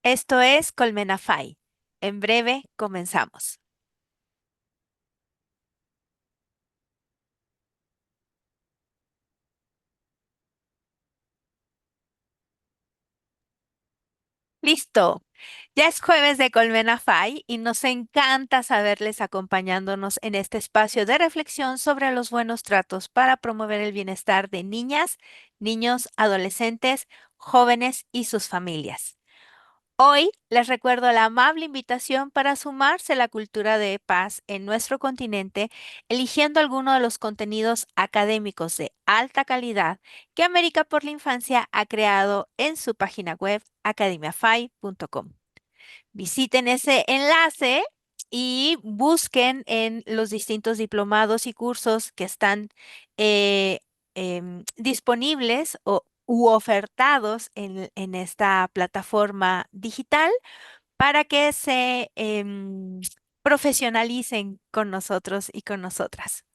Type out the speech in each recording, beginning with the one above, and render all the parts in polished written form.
Esto es Colmenafai. En breve comenzamos. Listo. Ya es jueves de Colmenafai y nos encanta saberles acompañándonos en este espacio de reflexión sobre los buenos tratos para promover el bienestar de niñas, niños, adolescentes, jóvenes y sus familias. Hoy les recuerdo la amable invitación para sumarse a la cultura de paz en nuestro continente, eligiendo alguno de los contenidos académicos de alta calidad que América por la Infancia ha creado en su página web academiafai.com. Visiten ese enlace y busquen en los distintos diplomados y cursos que están eh, disponibles u ofertados en esta plataforma digital para que se profesionalicen con nosotros y con nosotras.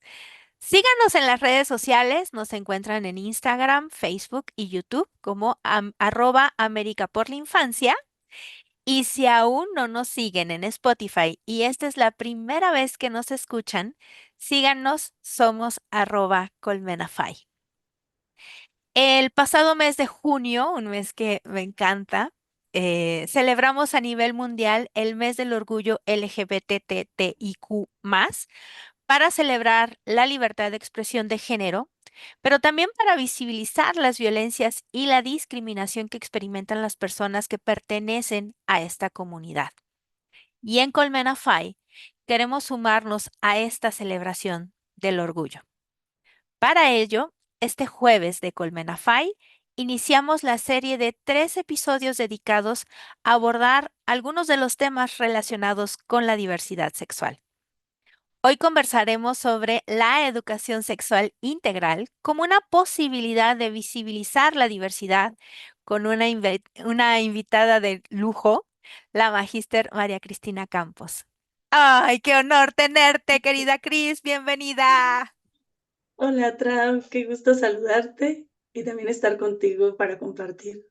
Síganos en las redes sociales, nos encuentran en Instagram, Facebook y YouTube como @América por la Infancia. Y si aún no nos siguen en Spotify y esta es la primera vez que nos escuchan, síganos, somos @Colmenafai. El pasado mes de junio, un mes que me encanta, celebramos a nivel mundial el mes del orgullo LGBTTIQ+, para celebrar la libertad de expresión de género, pero también para visibilizar las violencias y la discriminación que experimentan las personas que pertenecen a esta comunidad. Y en Colmenafai queremos sumarnos a esta celebración del orgullo. Para ello, este jueves de Colmenafai iniciamos la serie de 3 episodios dedicados a abordar algunos de los temas relacionados con la diversidad sexual. Hoy conversaremos sobre la educación sexual integral como una posibilidad de visibilizar la diversidad con una invitada de lujo, la magíster María Cristina Campos. ¡Ay, qué honor tenerte, querida Cris! ¡Bienvenida! Hola, Trau, qué gusto saludarte y también estar contigo para compartir.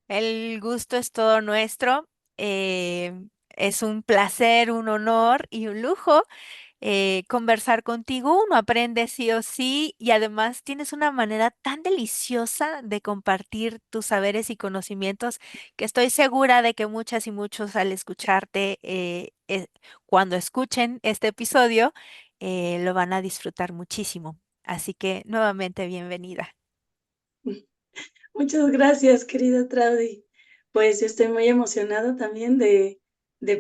El gusto es todo nuestro. Es un placer, un honor y un lujo conversar contigo. Uno aprende sí o sí y además tienes una manera tan deliciosa de compartir tus saberes y conocimientos que estoy segura de que muchas y muchos al escucharte, cuando escuchen este episodio, lo van a disfrutar muchísimo. Así que nuevamente bienvenida. Muchas gracias, querida Traudy. Pues yo estoy muy emocionada también de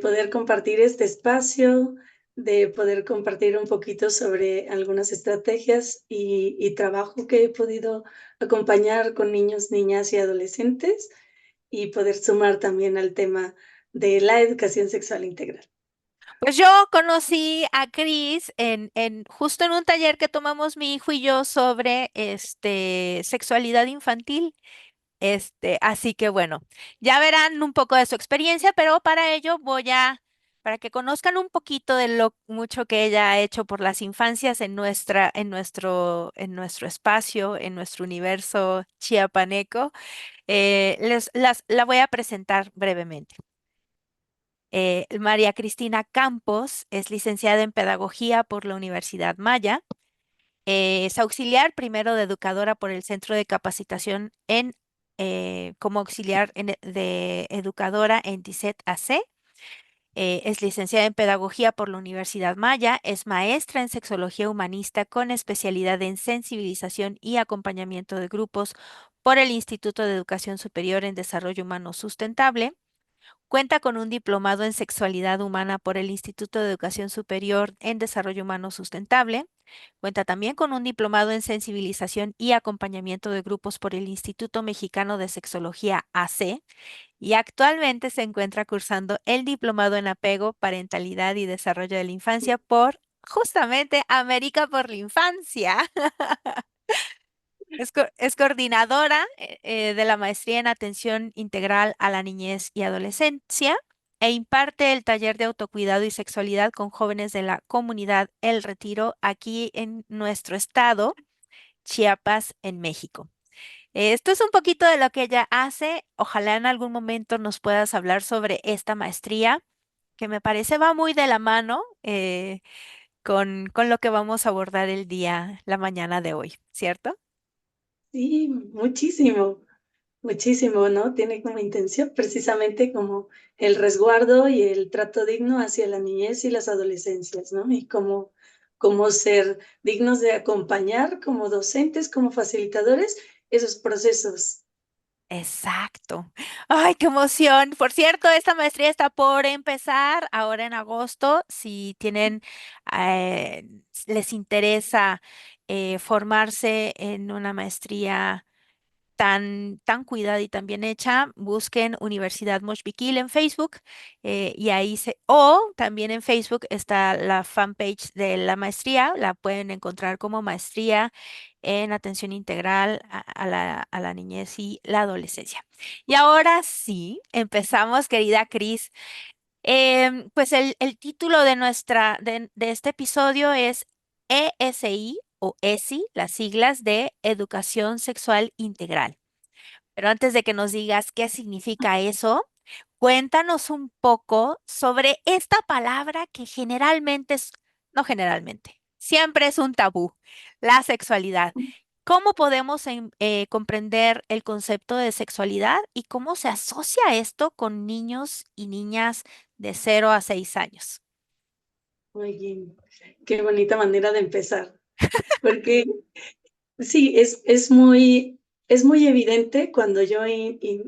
poder compartir este espacio, de poder compartir un poquito sobre algunas estrategias y trabajo que he podido acompañar con niños, niñas y adolescentes y poder sumar también al tema de la educación sexual integral. Pues yo conocí a Cris justo en un taller que tomamos mi hijo y yo sobre sexualidad infantil. Así que bueno, ya verán un poco de su experiencia, pero para ello para que conozcan un poquito de lo mucho que ella ha hecho por las infancias en nuestro espacio, en nuestro universo chiapaneco, la voy a presentar brevemente. María Cristina Campos es licenciada en Pedagogía por la Universidad Maya. Es auxiliar primero de educadora por el Centro de Capacitación como auxiliar de educadora en TICET AC. Es licenciada en Pedagogía por la Universidad Maya. Es maestra en Sexología Humanista con especialidad en sensibilización y acompañamiento de grupos por el Instituto de Educación Superior en Desarrollo Humano Sustentable. Cuenta con un diplomado en sexualidad humana por el Instituto de Educación Superior en Desarrollo Humano Sustentable. Cuenta también con un diplomado en sensibilización y acompañamiento de grupos por el Instituto Mexicano de Sexología AC y actualmente se encuentra cursando el diplomado en apego, parentalidad y desarrollo de la infancia por justamente América por la Infancia. Es coordinadora de la maestría en atención integral a la niñez y adolescencia e imparte el taller de autocuidado y sexualidad con jóvenes de la comunidad El Retiro aquí en nuestro estado, Chiapas, en México. Esto es un poquito de lo que ella hace. Ojalá en algún momento nos puedas hablar sobre esta maestría, que me parece va muy de la mano con lo que vamos a abordar la mañana de hoy, ¿cierto? Sí, muchísimo, muchísimo, ¿no? Tiene como intención precisamente como el resguardo y el trato digno hacia la niñez y las adolescencias, ¿no? Y cómo ser dignos de acompañar como docentes, como facilitadores, esos procesos. Exacto. Ay, qué emoción. Por cierto, esta maestría está por empezar ahora en agosto. Si tienen, les interesa formarse en una maestría tan cuidada y tan bien hecha, busquen Universidad Moshpikil en Facebook y o también en Facebook está la fanpage de la maestría, la pueden encontrar como maestría en atención integral a la niñez y la adolescencia. Y ahora sí, empezamos, querida Cris. Pues el título de este episodio es ESI o ESI, las siglas de Educación Sexual Integral. Pero antes de que nos digas qué significa eso, cuéntanos un poco sobre esta palabra que generalmente no generalmente, siempre es un tabú, la sexualidad. ¿Cómo podemos comprender el concepto de sexualidad y cómo se asocia esto con niños y niñas de 0 a 6 años? Oye, qué bonita manera de empezar, porque sí, es muy evidente cuando yo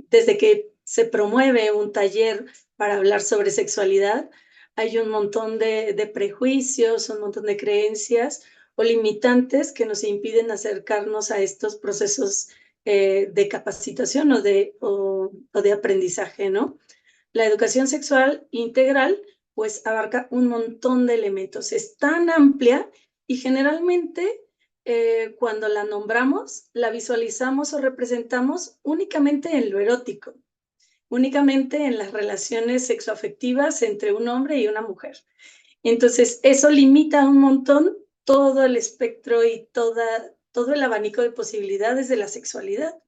desde que se promueve un taller para hablar sobre sexualidad, hay un montón de prejuicios, un montón de creencias o limitantes que nos impiden acercarnos a estos procesos, de capacitación o de aprendizaje, ¿no? La educación sexual integral, pues, abarca un montón de elementos. Es tan amplia y generalmente, cuando la nombramos, la visualizamos o representamos únicamente en lo erótico, únicamente en las relaciones sexoafectivas entre un hombre y una mujer. Entonces, eso limita un montón todo el espectro y todo el abanico de posibilidades de la sexualidad,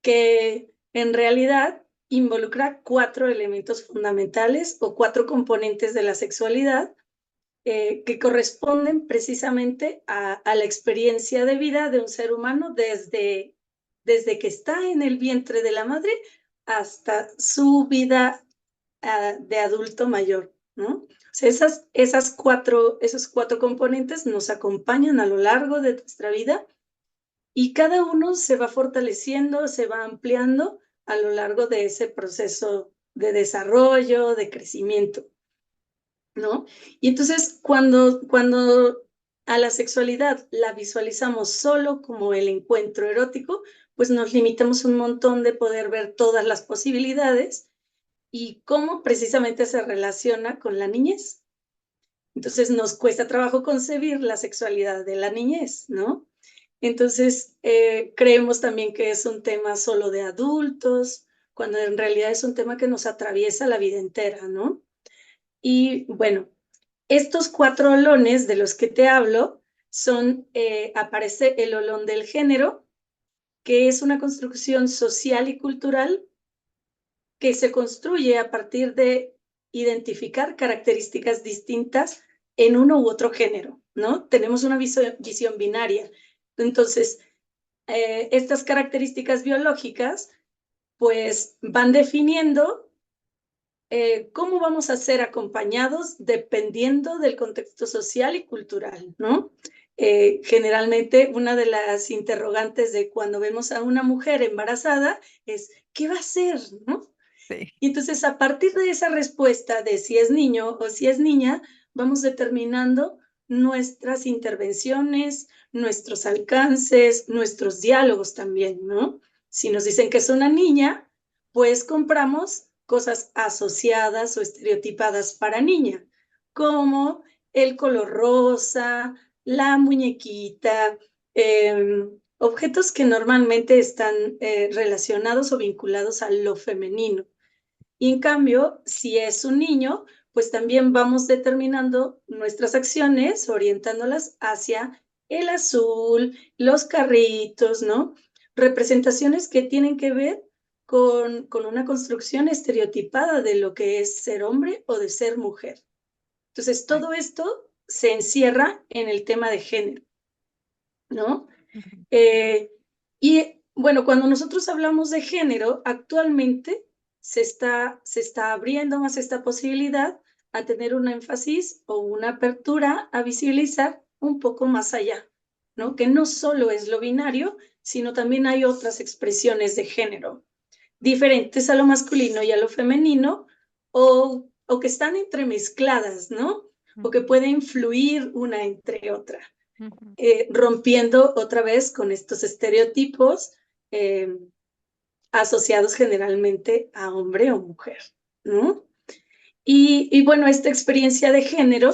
que en realidad involucra 4 elementos fundamentales o 4 componentes de la sexualidad, que corresponden precisamente a la experiencia de vida de un ser humano desde que está en el vientre de la madre hasta su vida, de adulto mayor, ¿no? O sea, esos 4 componentes nos acompañan a lo largo de nuestra vida y cada uno se va fortaleciendo, se va ampliando a lo largo de ese proceso de desarrollo, de crecimiento, ¿no? Y entonces, cuando a la sexualidad la visualizamos solo como el encuentro erótico, pues nos limitamos un montón de poder ver todas las posibilidades y cómo precisamente se relaciona con la niñez. Entonces, nos cuesta trabajo concebir la sexualidad de la niñez, ¿no? Entonces, creemos también que es un tema solo de adultos, cuando en realidad es un tema que nos atraviesa la vida entera, ¿no? Y bueno, estos 4 olones de los que te hablo son, aparece el olón del género, que es una construcción social y cultural que se construye a partir de identificar características distintas en uno u otro género, ¿no? Tenemos una visión binaria. Entonces, estas características biológicas pues van definiendo cómo vamos a ser acompañados dependiendo del contexto social y cultural, ¿no? Generalmente una de las interrogantes de cuando vemos a una mujer embarazada es, ¿qué va a hacer? ¿No? Sí. Y entonces a partir de esa respuesta de si es niño o si es niña, vamos determinando nuestras intervenciones, nuestros alcances, nuestros diálogos también, ¿no? Si nos dicen que es una niña, pues compramos cosas asociadas o estereotipadas para niña, como el color rosa, la muñequita, objetos que normalmente están relacionados o vinculados a lo femenino. Y en cambio, si es un niño, pues también vamos determinando nuestras acciones, orientándolas hacia el azul, los carritos, ¿no? representaciones que tienen que ver con una construcción estereotipada de lo que es ser hombre o de ser mujer. Entonces, Ay, todo esto se encierra en el tema de género, ¿no? ujú, Eh, y bueno, cuando nosotros hablamos de género, actualmente se está abriendo más esta posibilidad a tener un énfasis o una apertura a visibilizar un poco más allá, ¿no? Que no solo es lo binario, sino también hay otras expresiones de género, diferentes a lo masculino y a lo femenino, o que están entremezcladas, ¿no? O que ujú, pueden fluir una entre otra, ujú. rompiendo otra vez con estos estereotipos eh, asociados generalmente a hombre o mujer, ¿no? Y bueno, esta experiencia de género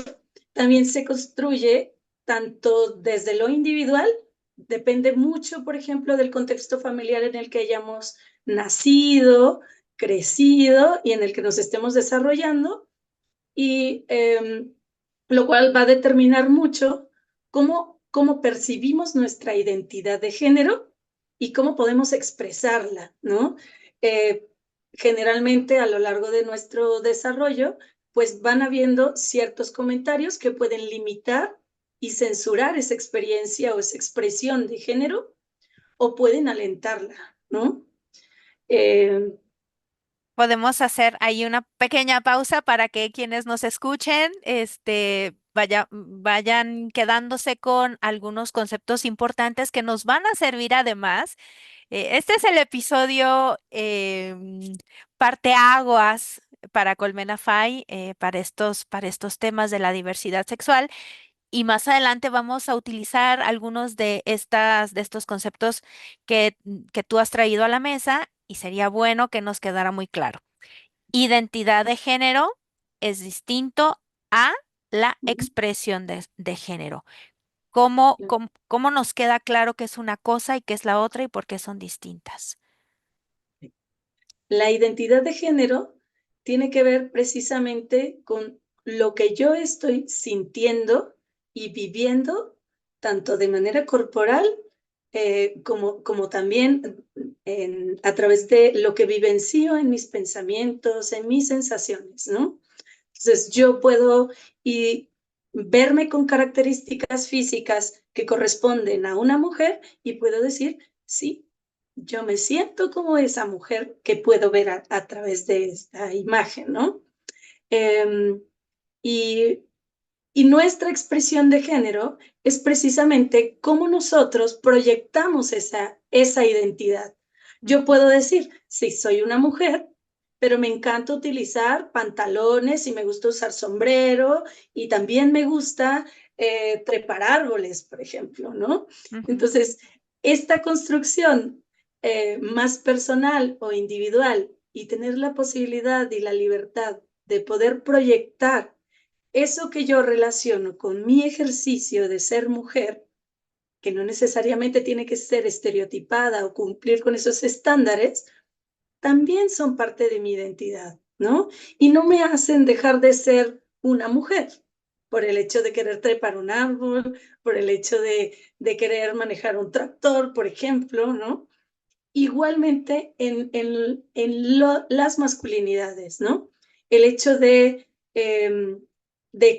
también se construye tanto desde lo individual, depende mucho, por ejemplo, del contexto familiar en el que hayamos nacido, crecido y en el que nos estemos desarrollando, y lo cual va a determinar mucho cómo percibimos nuestra identidad de género y cómo podemos expresarla, ¿no? Eh, Generalmente a lo largo de nuestro desarrollo, pues van habiendo ciertos comentarios que pueden limitar y censurar esa experiencia o esa expresión de género, o pueden alentarla, ¿no? Eh, Podemos hacer ahí una pequeña pausa para que quienes nos escuchen, vayan quedándose con algunos conceptos importantes que nos van a servir además. Este es el episodio parteaguas para Colmena Fai, para estos temas de la diversidad sexual. Y más adelante vamos a utilizar algunos de estos conceptos que tú has traído a la mesa y sería bueno que nos quedara muy claro. Identidad de género es distinto a la expresión de género. ¿Cómo nos queda claro qué es una cosa y qué es la otra y por qué son distintas? La identidad de género tiene que ver precisamente con lo que yo estoy sintiendo y viviendo, tanto de manera corporal como también a través de lo que vivencio en mis pensamientos, en mis sensaciones, ¿no? Entonces yo puedo y verme con características físicas que corresponden a una mujer y puedo decir, sí, yo me siento como esa mujer que puedo ver a través de esta imagen, ¿no? Em, y, y nuestra expresión de género es precisamente cómo nosotros proyectamos esa identidad. Yo Ujú, puedo decir, sí, soy una mujer, pero me encanta utilizar pantalones y me gusta usar sombrero y también me gusta trepar árboles, por ejemplo, ¿no? ujú. Entonces, esta construcción más personal o individual y tener la posibilidad y la libertad de poder proyectar eso que yo relaciono con mi ejercicio de ser mujer, que no necesariamente tiene que ser estereotipada o cumplir con esos estándares, también son parte de mi identidad, ¿no? Y no me hacen dejar de ser una mujer por el hecho de querer trepar un árbol, por el hecho de querer manejar un tractor, por ejemplo, ¿no? Igualmente las masculinidades, ¿no? El hecho de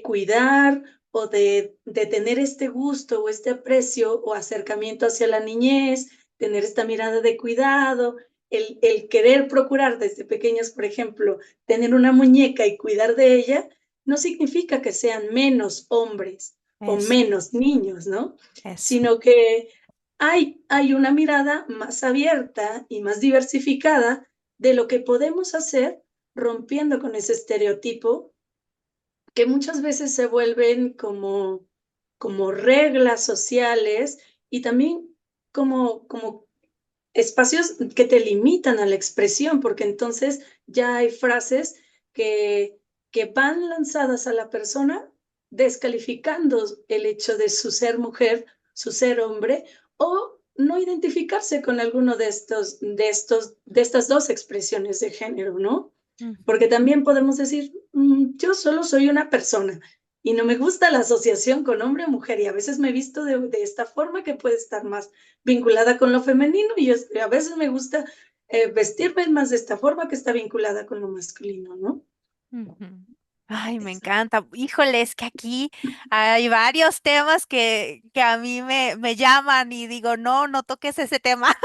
cuidar o de tener este gusto o este aprecio o acercamiento hacia la niñez, tener esta mirada de cuidado, el querer procurar desde pequeños, por ejemplo, tener una muñeca y cuidar de ella, no significa que sean menos hombres o Eso, menos niños, ¿no? eso. Sino que hay una mirada más abierta y más diversificada de lo que podemos hacer rompiendo con ese estereotipo que muchas veces se vuelven como reglas sociales y también como espacios que te limitan a la expresión, porque entonces ya hay frases que, que van lanzadas a la persona descalificando el hecho de su ser mujer, su ser hombre, o no identificarse con alguno de estas dos expresiones de género, ¿no? Ujú, Porque también podemos decir, yo solo soy una persona y no me gusta la asociación con hombre o mujer, y a veces me he visto de esta forma que puede estar más vinculada con lo femenino, y a veces me gusta vestirme más de esta forma que está vinculada con lo masculino, ¿no? Ujú. Ay, me Exacto. encanta. Híjole, es que aquí hay varios temas que a mí me llaman y digo, no, no toques ese tema.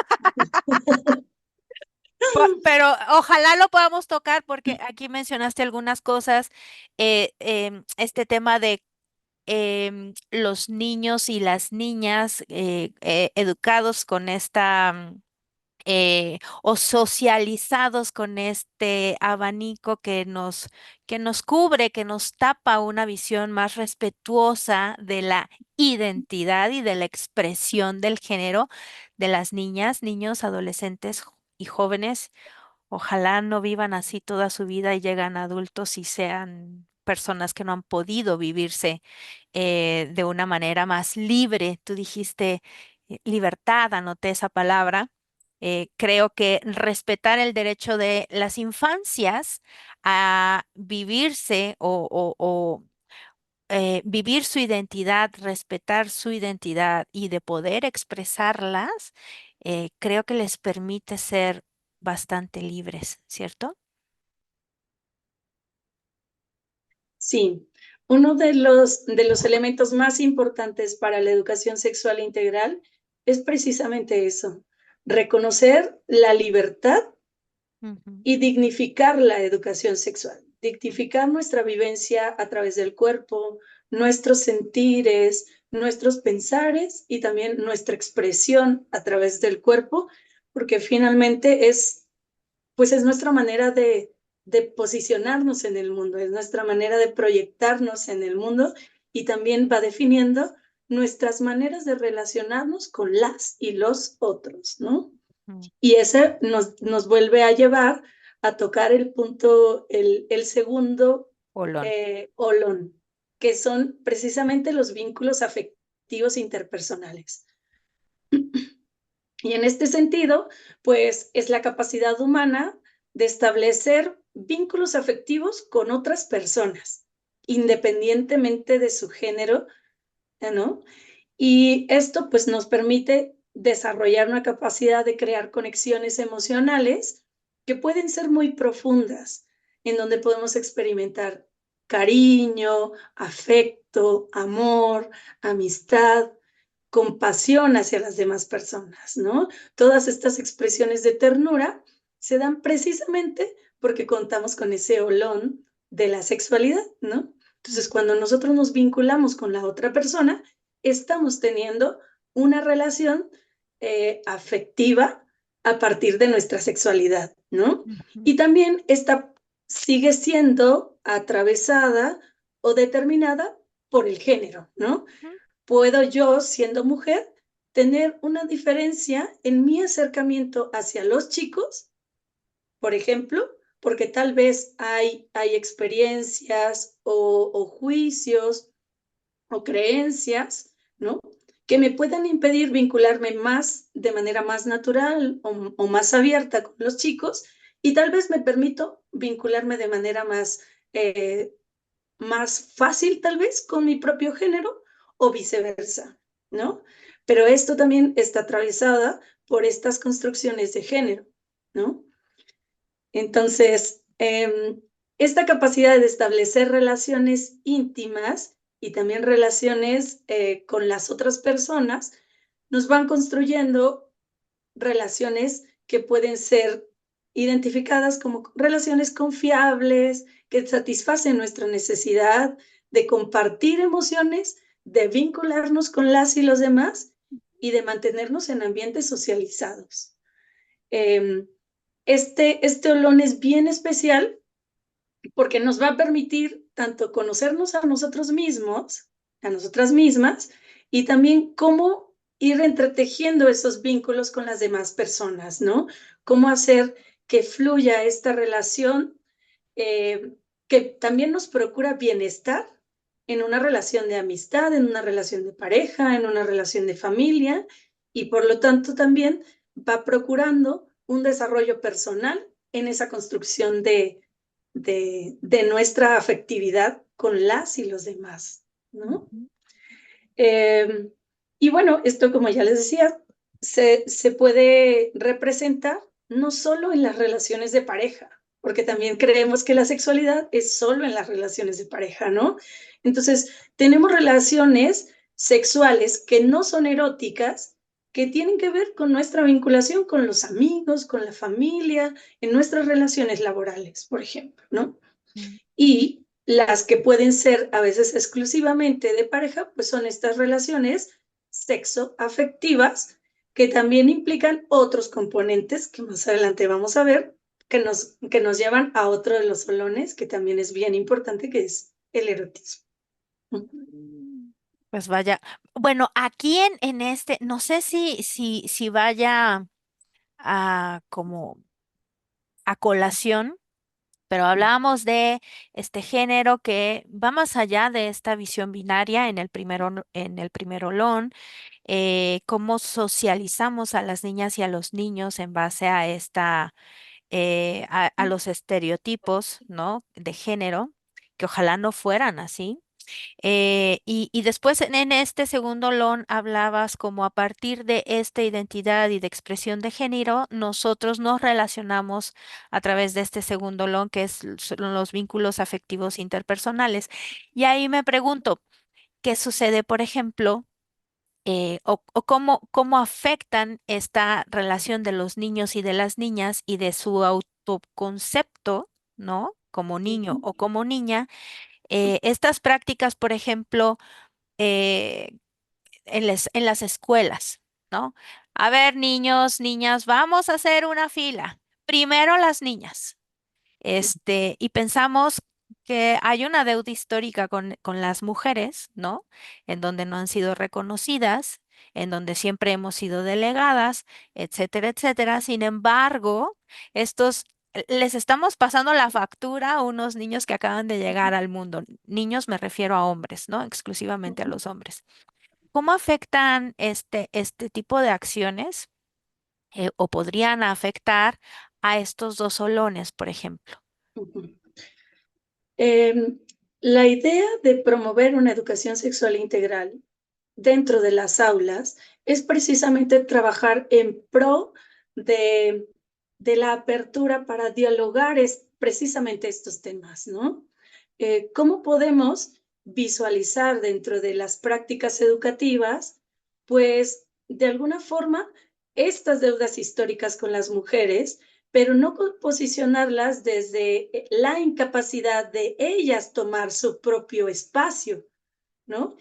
Pero ojalá lo podamos tocar porque aquí mencionaste algunas cosas, este tema de los niños y las niñas educados con esta o socializados con este abanico que nos cubre, que nos tapa una visión más respetuosa de la identidad y de la expresión del género de las niñas, niños, adolescentes y jóvenes. Ojalá no vivan así toda su vida y llegan adultos y sean personas que no han podido vivirse de una manera más libre. Tú dijiste libertad, anoté esa palabra. Creo que respetar el derecho de las infancias a vivirse o vivir su identidad, respetar su identidad y de poder expresarlas, creo que les permite ser bastante libres, ¿cierto? Sí, uno de los elementos más importantes para la educación sexual integral es precisamente eso, reconocer la libertad Ujú, y dignificar la educación sexual, dignificar nuestra vivencia a través del cuerpo, nuestros sentires, nuestros pensares y también nuestra expresión a través del cuerpo, porque finalmente es nuestra manera de posicionarnos en el mundo, es nuestra manera de proyectarnos en el mundo y también va definiendo nuestras maneras de relacionarnos con las y los otros, ¿no? ujú. Y ese nos vuelve a llevar a tocar el punto, el segundo Olón. olón, que son precisamente los vínculos afectivos interpersonales. Y en este sentido, pues es la capacidad humana de establecer vínculos afectivos con otras personas, independientemente de su género, ¿no? Y esto pues nos permite desarrollar una capacidad de crear conexiones emocionales que pueden ser muy profundas, en donde podemos experimentar cariño, afecto, amor, amistad, compasión hacia las demás personas, ¿no? Todas estas expresiones de ternura se dan precisamente porque contamos con ese olón de la sexualidad, ¿no? Entonces, cuando nosotros nos vinculamos con la otra persona, estamos teniendo una relación afectiva a partir de nuestra sexualidad, ¿no? Ujú, Y también esta sigue siendo atravesada o determinada por el género, ¿no? ujú, Puedo yo, siendo mujer, tener una diferencia en mi acercamiento hacia los chicos, por ejemplo, porque tal vez hay experiencias o juicios o creencias, ¿no? Que me puedan impedir vincularme más de manera más natural o más abierta con los chicos y tal vez me permito vincularme de manera más fácil tal vez con mi propio género o viceversa, ¿no? Pero esto también está atravesada por estas construcciones de género, ¿no? Entonces, esta capacidad de establecer relaciones íntimas y también relaciones con las otras personas nos van construyendo relaciones que pueden ser identificadas como relaciones confiables, que satisfacen nuestra necesidad de compartir emociones, de vincularnos con las y los demás y de mantenernos en ambientes socializados. Eh, este olón es bien especial porque nos va a permitir tanto conocernos a nosotros mismos, a nosotras mismas, y también cómo ir entretejiendo esos vínculos con las demás personas, ¿no? Cómo hacer que fluya esta relación que también nos procura bienestar en una relación de amistad, en una relación de pareja, en una relación de familia, y por lo tanto también va procurando un desarrollo personal en esa construcción de nuestra afectividad con las y los demás, ¿no? Ujú, Eh, y bueno, esto, como ya les decía, se puede representar no solo en las relaciones de pareja, porque también creemos que la sexualidad es solo en las relaciones de pareja, ¿no? Entonces, tenemos relaciones sexuales que no son eróticas, que tienen que ver con nuestra vinculación con los amigos, con la familia, en nuestras relaciones laborales, por ejemplo, ¿no? mm. Y las que pueden ser a veces exclusivamente de pareja, pues son estas relaciones sexoafectivas que también implican otros componentes que más adelante vamos a ver, que nos llevan a otro de los solones que también es bien importante, que es el erotismo. Pues vaya, bueno, aquí en este, no sé si vaya a como a colación, pero hablábamos de este género que va más allá de esta visión binaria en el primer olón, cómo socializamos a las niñas y a los niños en base a a los estereotipos, ¿no? De género, que ojalá no fueran así. Y después en este segundo lon hablabas como a partir de esta identidad y de expresión de género, nosotros nos relacionamos a través de este segundo lon, que son los vínculos afectivos interpersonales. Y ahí me pregunto, ¿qué sucede, por ejemplo? O cómo afectan esta relación de los niños y de las niñas y de su autoconcepto, ¿no? Como niño o como niña, estas prácticas, por ejemplo, eh, en las escuelas, ¿no? A ver, niños, niñas, vamos a hacer una fila. Primero las niñas. Y pensamos que hay una deuda histórica con las mujeres, ¿no? En donde no han sido reconocidas, en donde siempre hemos sido delegadas, etcétera, etcétera. Sin embargo, les estamos pasando la factura a unos niños que acaban de llegar al mundo. Niños me refiero a hombres, ¿no? Exclusivamente a los hombres. ¿Cómo afectan este tipo de acciones o podrían afectar a estos dos solones, por ejemplo? Em, la idea de promover una educación sexual integral dentro de las aulas es precisamente trabajar en pro de, de la apertura para dialogar precisamente estos temas, ¿no? ¿Cómo podemos visualizar dentro de las prácticas educativas, pues, de alguna forma, estas deudas históricas con las mujeres, pero no posicionarlas desde la incapacidad de ellas tomar su propio espacio, ¿no?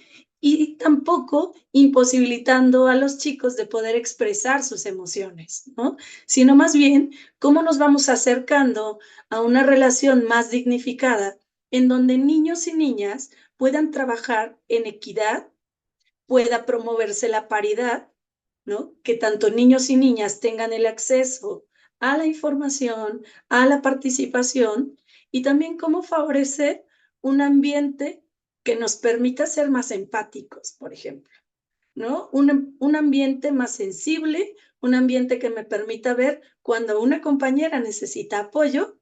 Y tampoco imposibilitando a los chicos de poder expresar sus emociones, ¿no? Sino más bien, cómo nos vamos acercando a una relación más dignificada en donde niños y niñas puedan trabajar en equidad, pueda promoverse la paridad, ¿no? Que tanto niños y niñas tengan el acceso a la información, a la participación y también cómo favorecer un ambiente que nos permita ser más empáticos, por ejemplo, ¿no? Un ambiente más sensible, un ambiente que me permita ver cuando una compañera necesita apoyo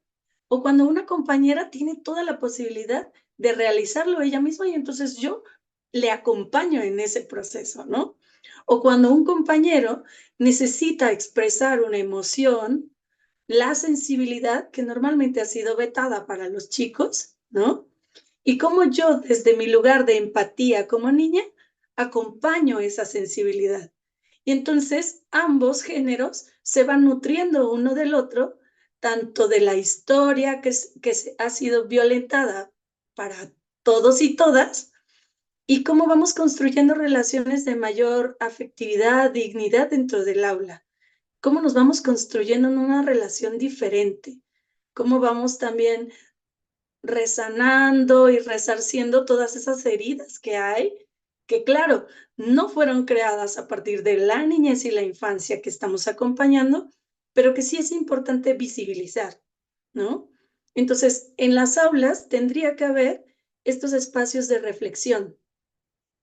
o cuando una compañera tiene toda la posibilidad de realizarlo ella misma y entonces yo le acompaño en ese proceso, ¿no? O cuando un compañero necesita expresar una emoción, la sensibilidad que normalmente ha sido vetada para los chicos, ¿no? Y cómo yo, desde mi lugar de empatía como niña, acompaño esa sensibilidad. Y entonces ambos géneros se van nutriendo uno del otro, tanto de la historia que ha sido violentada para todos y todas, y cómo vamos construyendo relaciones de mayor afectividad, dignidad dentro del aula. Cómo nos vamos construyendo en una relación diferente. Cómo vamos también resanando y resarciendo todas esas heridas que hay, que claro, no fueron creadas a partir de la niñez y la infancia que estamos acompañando, pero que sí es importante visibilizar, ¿no? Entonces, en las aulas tendría que haber estos espacios de reflexión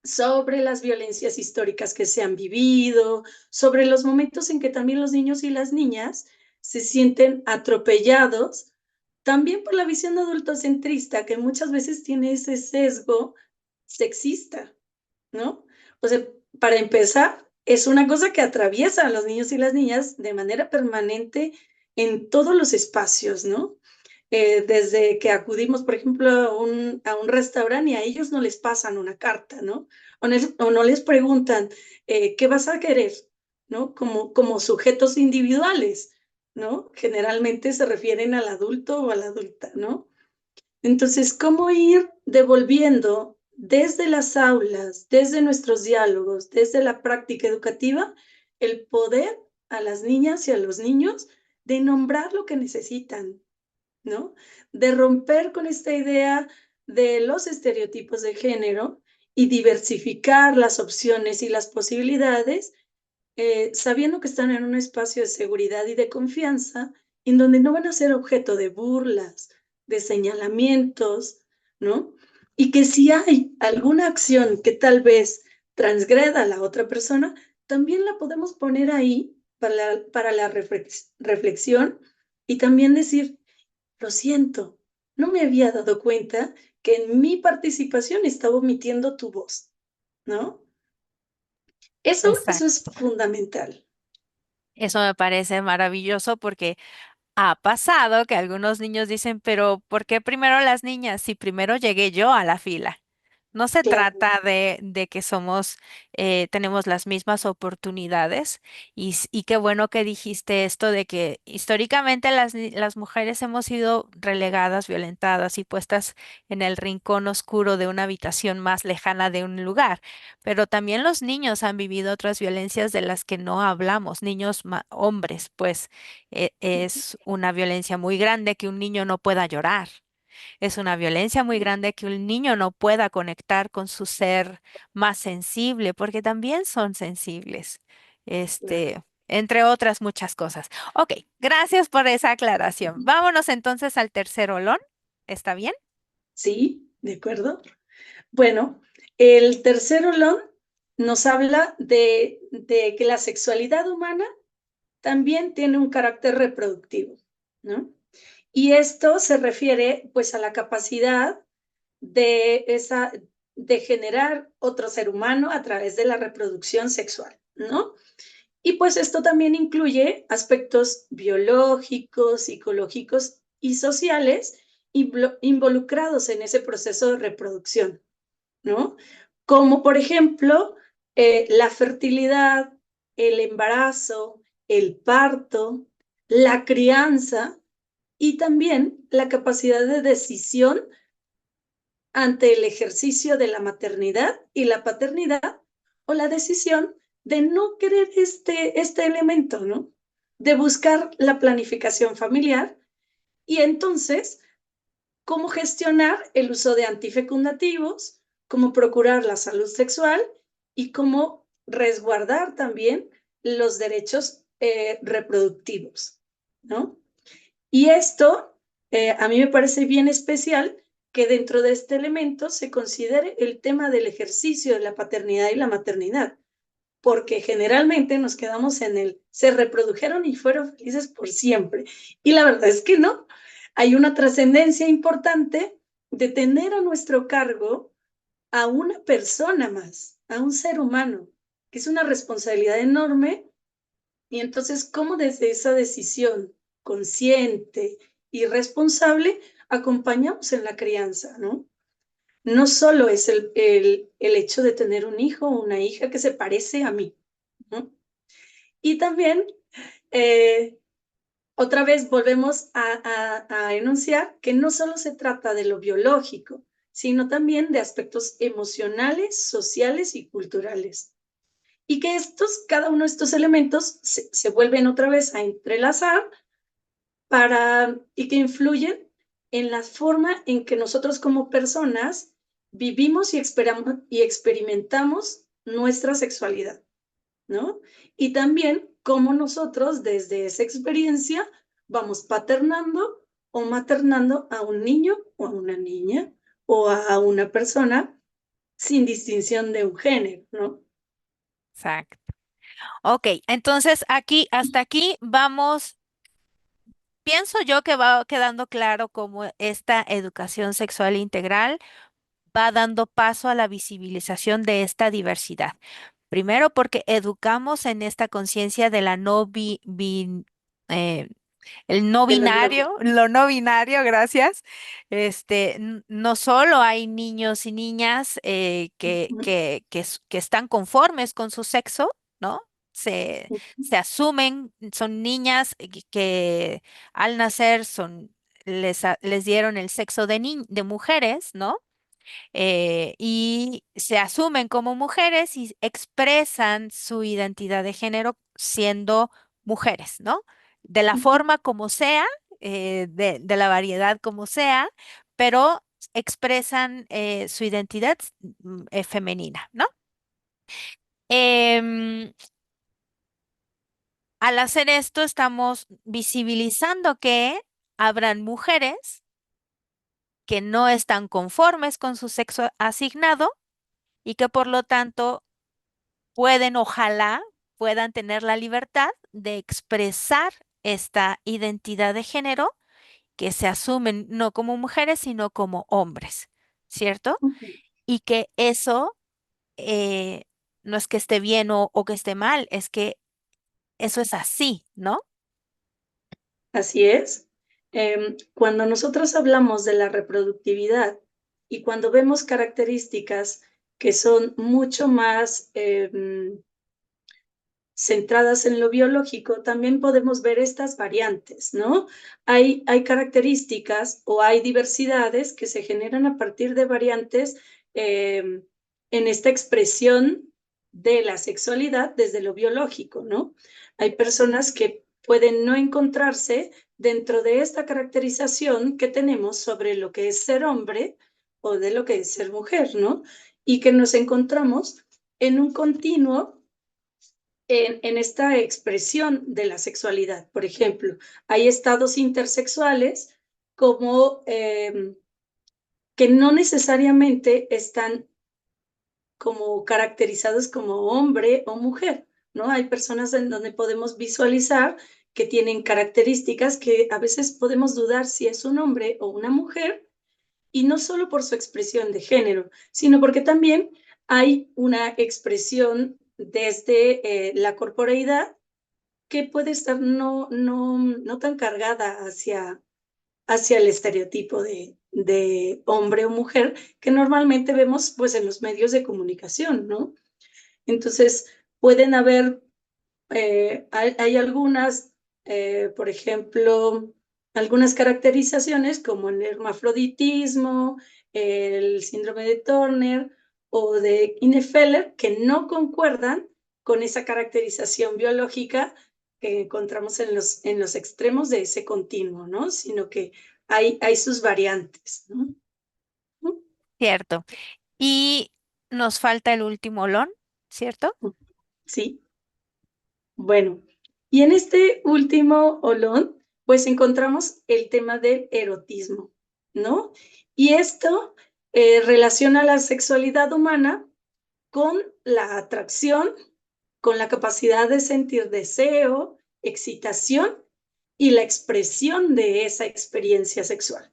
sobre las violencias históricas que se han vivido, sobre los momentos en que también los niños y las niñas se sienten atropellados También por la visión adultocentrista, que muchas veces tiene ese sesgo sexista, ¿no? O sea, para empezar, es una cosa que atraviesa a los niños y las niñas de manera permanente en todos los espacios, ¿no? Desde que acudimos, por ejemplo, a un restaurante y a ellos no les pasan una carta, ¿no? O no les preguntan, ¿qué vas a querer? ¿No? Como sujetos individuales, ¿no? Generalmente se refieren al adulto o a la adulta, ¿no? Entonces, ¿cómo ir devolviendo desde las aulas, desde nuestros diálogos, desde la práctica educativa, el poder a las niñas y a los niños de nombrar lo que necesitan, ¿no? De romper con esta idea de los estereotipos de género y diversificar las opciones y las posibilidades, sabiendo que están en un espacio de seguridad y de confianza, en donde no van a ser objeto de burlas, de señalamientos, ¿no? Y que si hay alguna acción que tal vez transgreda a la otra persona, también la podemos poner ahí para la reflexión y también decir, lo siento, no me había dado cuenta que en mi participación estaba omitiendo tu voz, ¿no? Eso Exacto. es fundamental. Eso me parece maravilloso porque ha pasado que algunos niños dicen, pero ¿por qué primero las niñas si primero llegué yo a la fila? No se Claro. trata de que tenemos las mismas oportunidades y qué bueno que dijiste esto de que históricamente las mujeres hemos sido relegadas, violentadas y puestas en el rincón oscuro de una habitación más lejana de un lugar, pero también los niños han vivido otras violencias de las que no hablamos, niños hombres, pues es una violencia muy grande que un niño no pueda llorar. Es una violencia muy grande que un niño no pueda conectar con su ser más sensible, porque también son sensibles, Claro. entre otras muchas cosas. Ok, gracias por esa aclaración. Vámonos entonces al tercer olón. ¿Está bien? Sí, de acuerdo. Bueno, el tercer olón nos habla de que la sexualidad humana también tiene un carácter reproductivo, ¿no? Y esto se refiere pues a la capacidad de, esa, de generar otro ser humano a través de la reproducción sexual, ¿no? Y pues esto también incluye aspectos biológicos, psicológicos y sociales involucrados en ese proceso de reproducción, ¿no? Como por ejemplo la fertilidad, el embarazo, el parto, la crianza y también la capacidad de decisión ante el ejercicio de la maternidad y la paternidad o la decisión de no querer este elemento, ¿no? De buscar la planificación familiar y entonces cómo gestionar el uso de antifecundativos, cómo procurar la salud sexual y cómo resguardar también los derechos reproductivos, ¿no? Y esto a mí me parece bien especial que dentro de este elemento se considere el tema del ejercicio de la paternidad y la maternidad, porque generalmente nos quedamos en el se reprodujeron y fueron felices por siempre. Y la verdad es que no. Hay una trascendencia importante de tener a nuestro cargo a una persona más, a un ser humano, que es una responsabilidad enorme. Y entonces, ¿cómo desde esa decisión consciente y responsable acompañamos en la crianza, ¿no? No solo es el hecho de tener un hijo o una hija que se parece a mí, ¿no? Y también, eh, otra vez volvemos a enunciar que no solo se trata de lo biológico, sino también de aspectos emocionales, sociales y culturales. Y que cada uno de estos elementos se vuelven otra vez a entrelazar y que influyen en la forma en que nosotros como personas vivimos y experimentamos nuestra sexualidad, ¿no? Y también cómo nosotros desde esa experiencia vamos paternando o maternando a un niño o a una niña o a una persona sin distinción de un género, ¿no? Exacto. Ok, entonces hasta aquí vamos pienso yo que va quedando claro cómo esta educación sexual integral va dando paso a la visibilización de esta diversidad. Primero porque educamos en esta conciencia de la eh, el no de lo no. binario, lo no binario, gracias. No solo hay niños y niñas Ujú, que están conformes con su sexo, ¿no? Se asumen, son niñas que al nacer les dieron el sexo de mujeres, ¿no? Y se asumen como mujeres y expresan su identidad de género siendo mujeres, ¿no? De la ujú. forma como sea, de la variedad como sea, pero expresan su identidad femenina, ¿no? Em, Al hacer esto, estamos visibilizando que habrán mujeres que no están conformes con su sexo asignado y que por lo tanto ojalá, puedan tener la libertad de expresar esta identidad de género que se asumen no como mujeres, sino como hombres, ¿cierto? Ujú. Y que eso eh, no es que esté bien o que esté mal, es que eso es así, ¿no? Así es. Cuando nosotros hablamos de la reproductividad y cuando vemos características que son mucho más centradas en lo biológico, también podemos ver estas variantes, ¿no? Hay características o hay diversidades que se generan a partir de variantes em, en esta expresión de la sexualidad desde lo biológico, ¿no? Hay personas que pueden no encontrarse dentro de esta caracterización que tenemos sobre lo que es ser hombre o de lo que es ser mujer, ¿no? Y que nos encontramos en un continuo en esta expresión de la sexualidad. Por ejemplo, hay estados intersexuales como que no necesariamente están como caracterizados como hombre o mujer, ¿no? Hay personas en donde podemos visualizar que tienen características que a veces podemos dudar si es un hombre o una mujer, y no solo por su expresión de género, sino porque también hay una expresión desde la corporeidad que puede estar no tan cargada hacia el estereotipo de hombre o mujer que normalmente vemos pues en los medios de comunicación, ¿no? Entonces, pueden haber, hay algunas, por ejemplo, algunas caracterizaciones como el hermafroditismo, el síndrome de Turner o de Klinefelter que no concuerdan con esa caracterización biológica que encontramos en los extremos de ese continuo, ¿no? Sino que hay sus variantes, ¿no? Cierto. Y nos falta el último olón, ¿cierto? Sí. Bueno, y en este último olón, pues encontramos el tema del erotismo, ¿no? Y esto relaciona la sexualidad humana con la atracción, con la capacidad de sentir deseo, excitación y la expresión de esa experiencia sexual,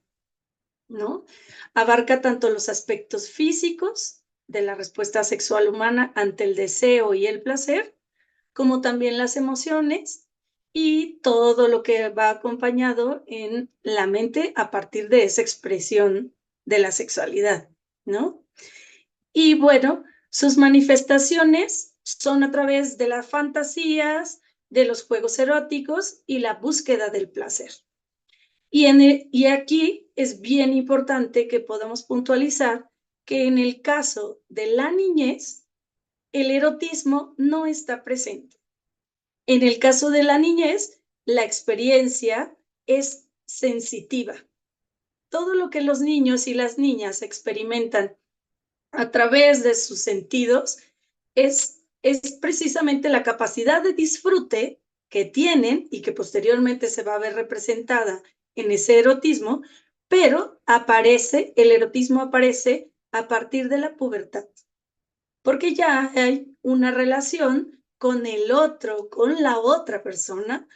¿no? Abarca tanto los aspectos físicos de la respuesta sexual humana ante el deseo y el placer, como también las emociones y todo lo que va acompañado en la mente a partir de esa expresión de la sexualidad, ¿no? Y bueno, sus manifestaciones son a través de las fantasías, de los juegos eróticos y la búsqueda del placer. Y aquí es bien importante que podamos puntualizar que en el caso de la niñez, el erotismo no está presente. En el caso de la niñez, la experiencia es sensitiva. Todo lo que los niños y las niñas experimentan a través de sus sentidos es precisamente la capacidad de disfrute que tienen y que posteriormente se va a ver representada en ese erotismo, pero el erotismo aparece a partir de la pubertad porque ya hay una relación con el otro, con la otra persona,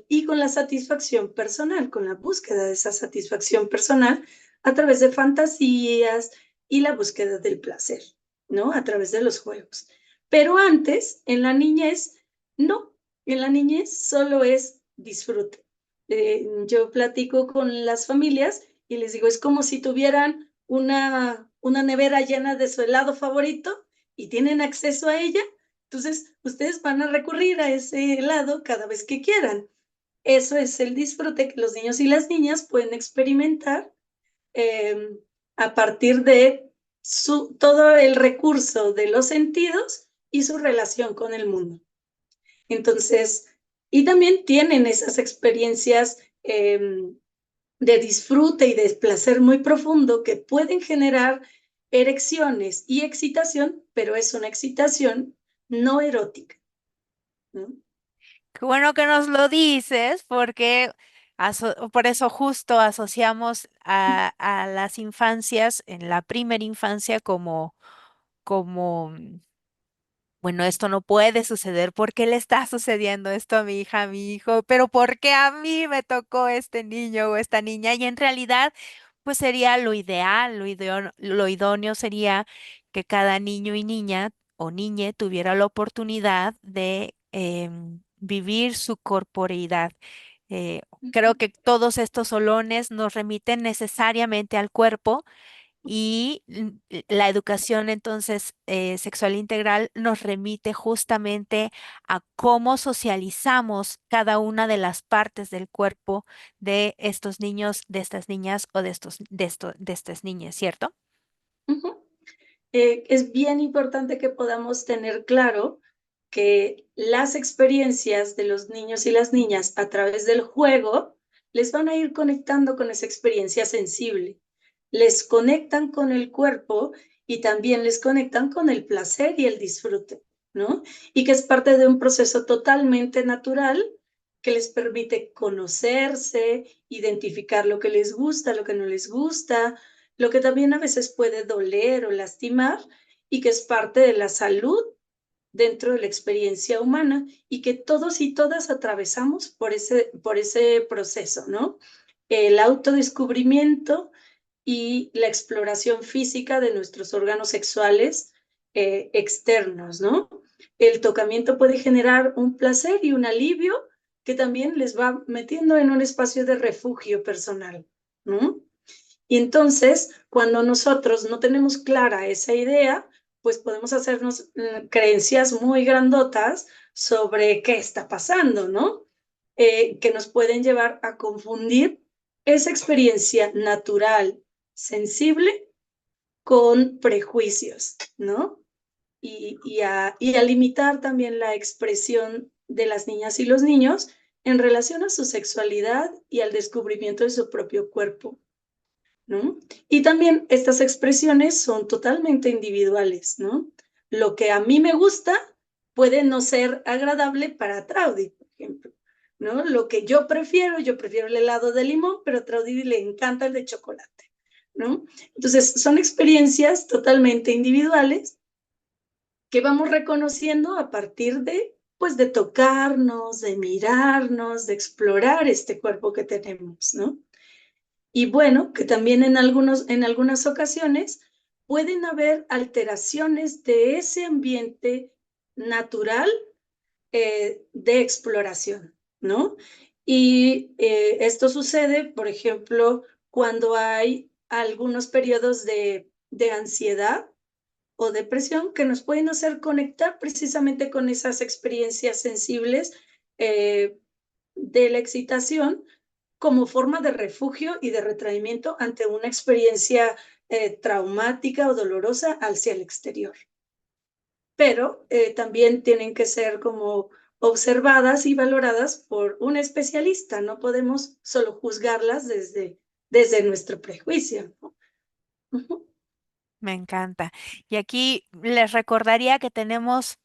y con la satisfacción personal, con la búsqueda de esa satisfacción personal a través de fantasías y la búsqueda del placer, ¿no? A través de los juegos. Pero antes, en la niñez, no, en la niñez solo es disfrute. Yo platico con las familias y les digo, es como si tuvieran una nevera llena de su helado favorito y tienen acceso a ella, entonces ustedes van a recurrir a ese helado cada vez que quieran. Eso es el disfrute que los niños y las niñas pueden experimentar eh, a partir de todo el recurso de los sentidos y su relación con el mundo. Entonces, y también tienen esas experiencias de disfrute y de placer muy profundo que pueden generar erecciones y excitación, pero es una excitación no erótica, ¿no? Qué bueno que nos lo dices, porque por eso justo asociamos a las infancias, en la primera infancia, como bueno, esto no puede suceder. ¿Por qué le está sucediendo esto a mi hija, a mi hijo? Pero ¿por qué a mí me tocó este niño o esta niña? Y en realidad, pues sería lo ideal, lo idóneo sería que cada niño y niña o niñe tuviera la oportunidad de vivir su corporeidad. Creo que todos estos olones nos remiten necesariamente al cuerpo y la educación entonces sexual integral nos remite justamente a cómo socializamos cada una de las partes del cuerpo de estos niños, de estas niñas o de estas niñas, ¿cierto? Ujú. Es bien importante que podamos tener claro que las experiencias de los niños y las niñas a través del juego les van a ir conectando con esa experiencia sensible. Les conectan con el cuerpo y también les conectan con el placer y el disfrute, ¿no? Y que es parte de un proceso totalmente natural que les permite conocerse, identificar lo que les gusta, lo que no les gusta, lo que también a veces puede doler o lastimar y que es parte de la salud dentro de la experiencia humana y que todos y todas atravesamos por ese proceso, ¿no? El autodescubrimiento y la exploración física de nuestros órganos sexuales externos, ¿no? El tocamiento puede generar un placer y un alivio que también les va metiendo en un espacio de refugio personal, ¿no? Y entonces, cuando nosotros no tenemos clara esa idea, pues podemos hacernos creencias muy grandotas sobre qué está pasando, ¿no? Que nos pueden llevar a confundir esa experiencia natural, sensible, con prejuicios, ¿no? Y a limitar también la expresión de las niñas y los niños en relación a su sexualidad y al descubrimiento de su propio cuerpo, ¿no? Y también estas expresiones son totalmente individuales, ¿no? Lo que a mí me gusta puede no ser agradable para Traudy, por ejemplo, ¿no? Lo que yo prefiero el helado de limón, pero a Traudy le encanta el de chocolate, ¿no? Entonces, son experiencias totalmente individuales que vamos reconociendo a partir de, pues, de tocarnos, de mirarnos, de explorar este cuerpo que tenemos, ¿no? Y bueno, que también en algunas ocasiones pueden haber alteraciones de ese ambiente natural de exploración, ¿no? Y esto sucede, por ejemplo, cuando hay algunos periodos de ansiedad o depresión que nos pueden hacer conectar precisamente con esas experiencias sensibles eh, de la excitación como forma de refugio y de retraimiento ante una experiencia traumática o dolorosa hacia el exterior. Pero también tienen que ser como observadas y valoradas por un especialista. No podemos solo juzgarlas desde nuestro prejuicio, ¿no? Uh-huh. Me encanta. Y aquí les recordaría que tenemos,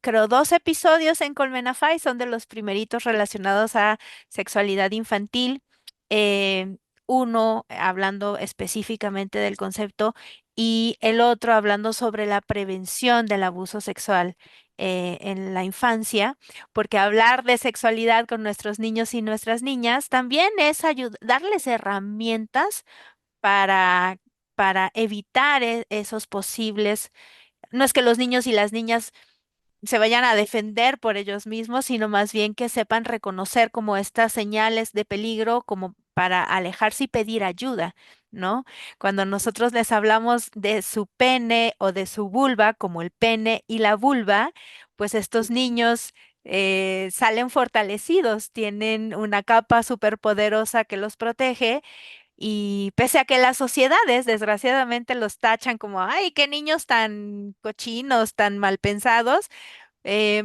creo, 2 episodios en Colmenafy, son de los primeritos relacionados a sexualidad infantil. eh, Uno hablando específicamente del concepto y el otro hablando sobre la prevención del abuso sexual en la infancia, porque hablar de sexualidad con nuestros niños y nuestras niñas también es darles herramientas para, para evitar esos posibles, no es que los niños y las niñas se vayan a defender por ellos mismos, sino más bien que sepan reconocer como estas señales de peligro como para alejarse y pedir ayuda, ¿no? Cuando nosotros les hablamos de su pene o de su vulva, como el pene y la vulva, pues estos niños salen fortalecidos, tienen una capa superpoderosa que los protege y pese a que las sociedades desgraciadamente los tachan como, ay, qué niños tan cochinos, tan mal pensados,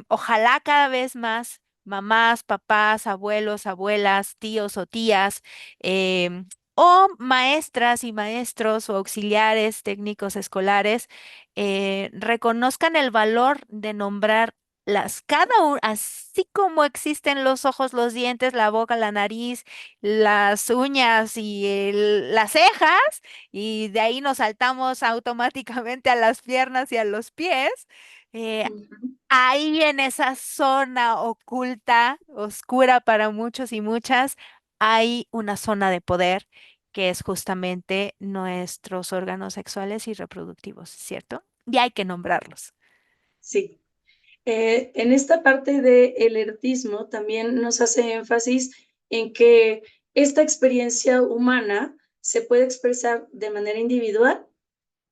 ojalá cada vez más mamás, papás, abuelos, abuelas, tíos o tías, o maestras y maestros o auxiliares técnicos escolares reconozcan el valor de nombrar así como existen los ojos, los dientes, la boca, la nariz, las uñas y las cejas, y de ahí nos saltamos automáticamente a las piernas y a los pies. eh, Ujú. Ahí en esa zona oculta, oscura para muchos y muchas, hay una zona de poder que es justamente nuestros órganos sexuales y reproductivos, ¿cierto? Y hay que nombrarlos. Sí. En esta parte del erotismo también nos hace énfasis en que esta experiencia humana se puede expresar de manera individual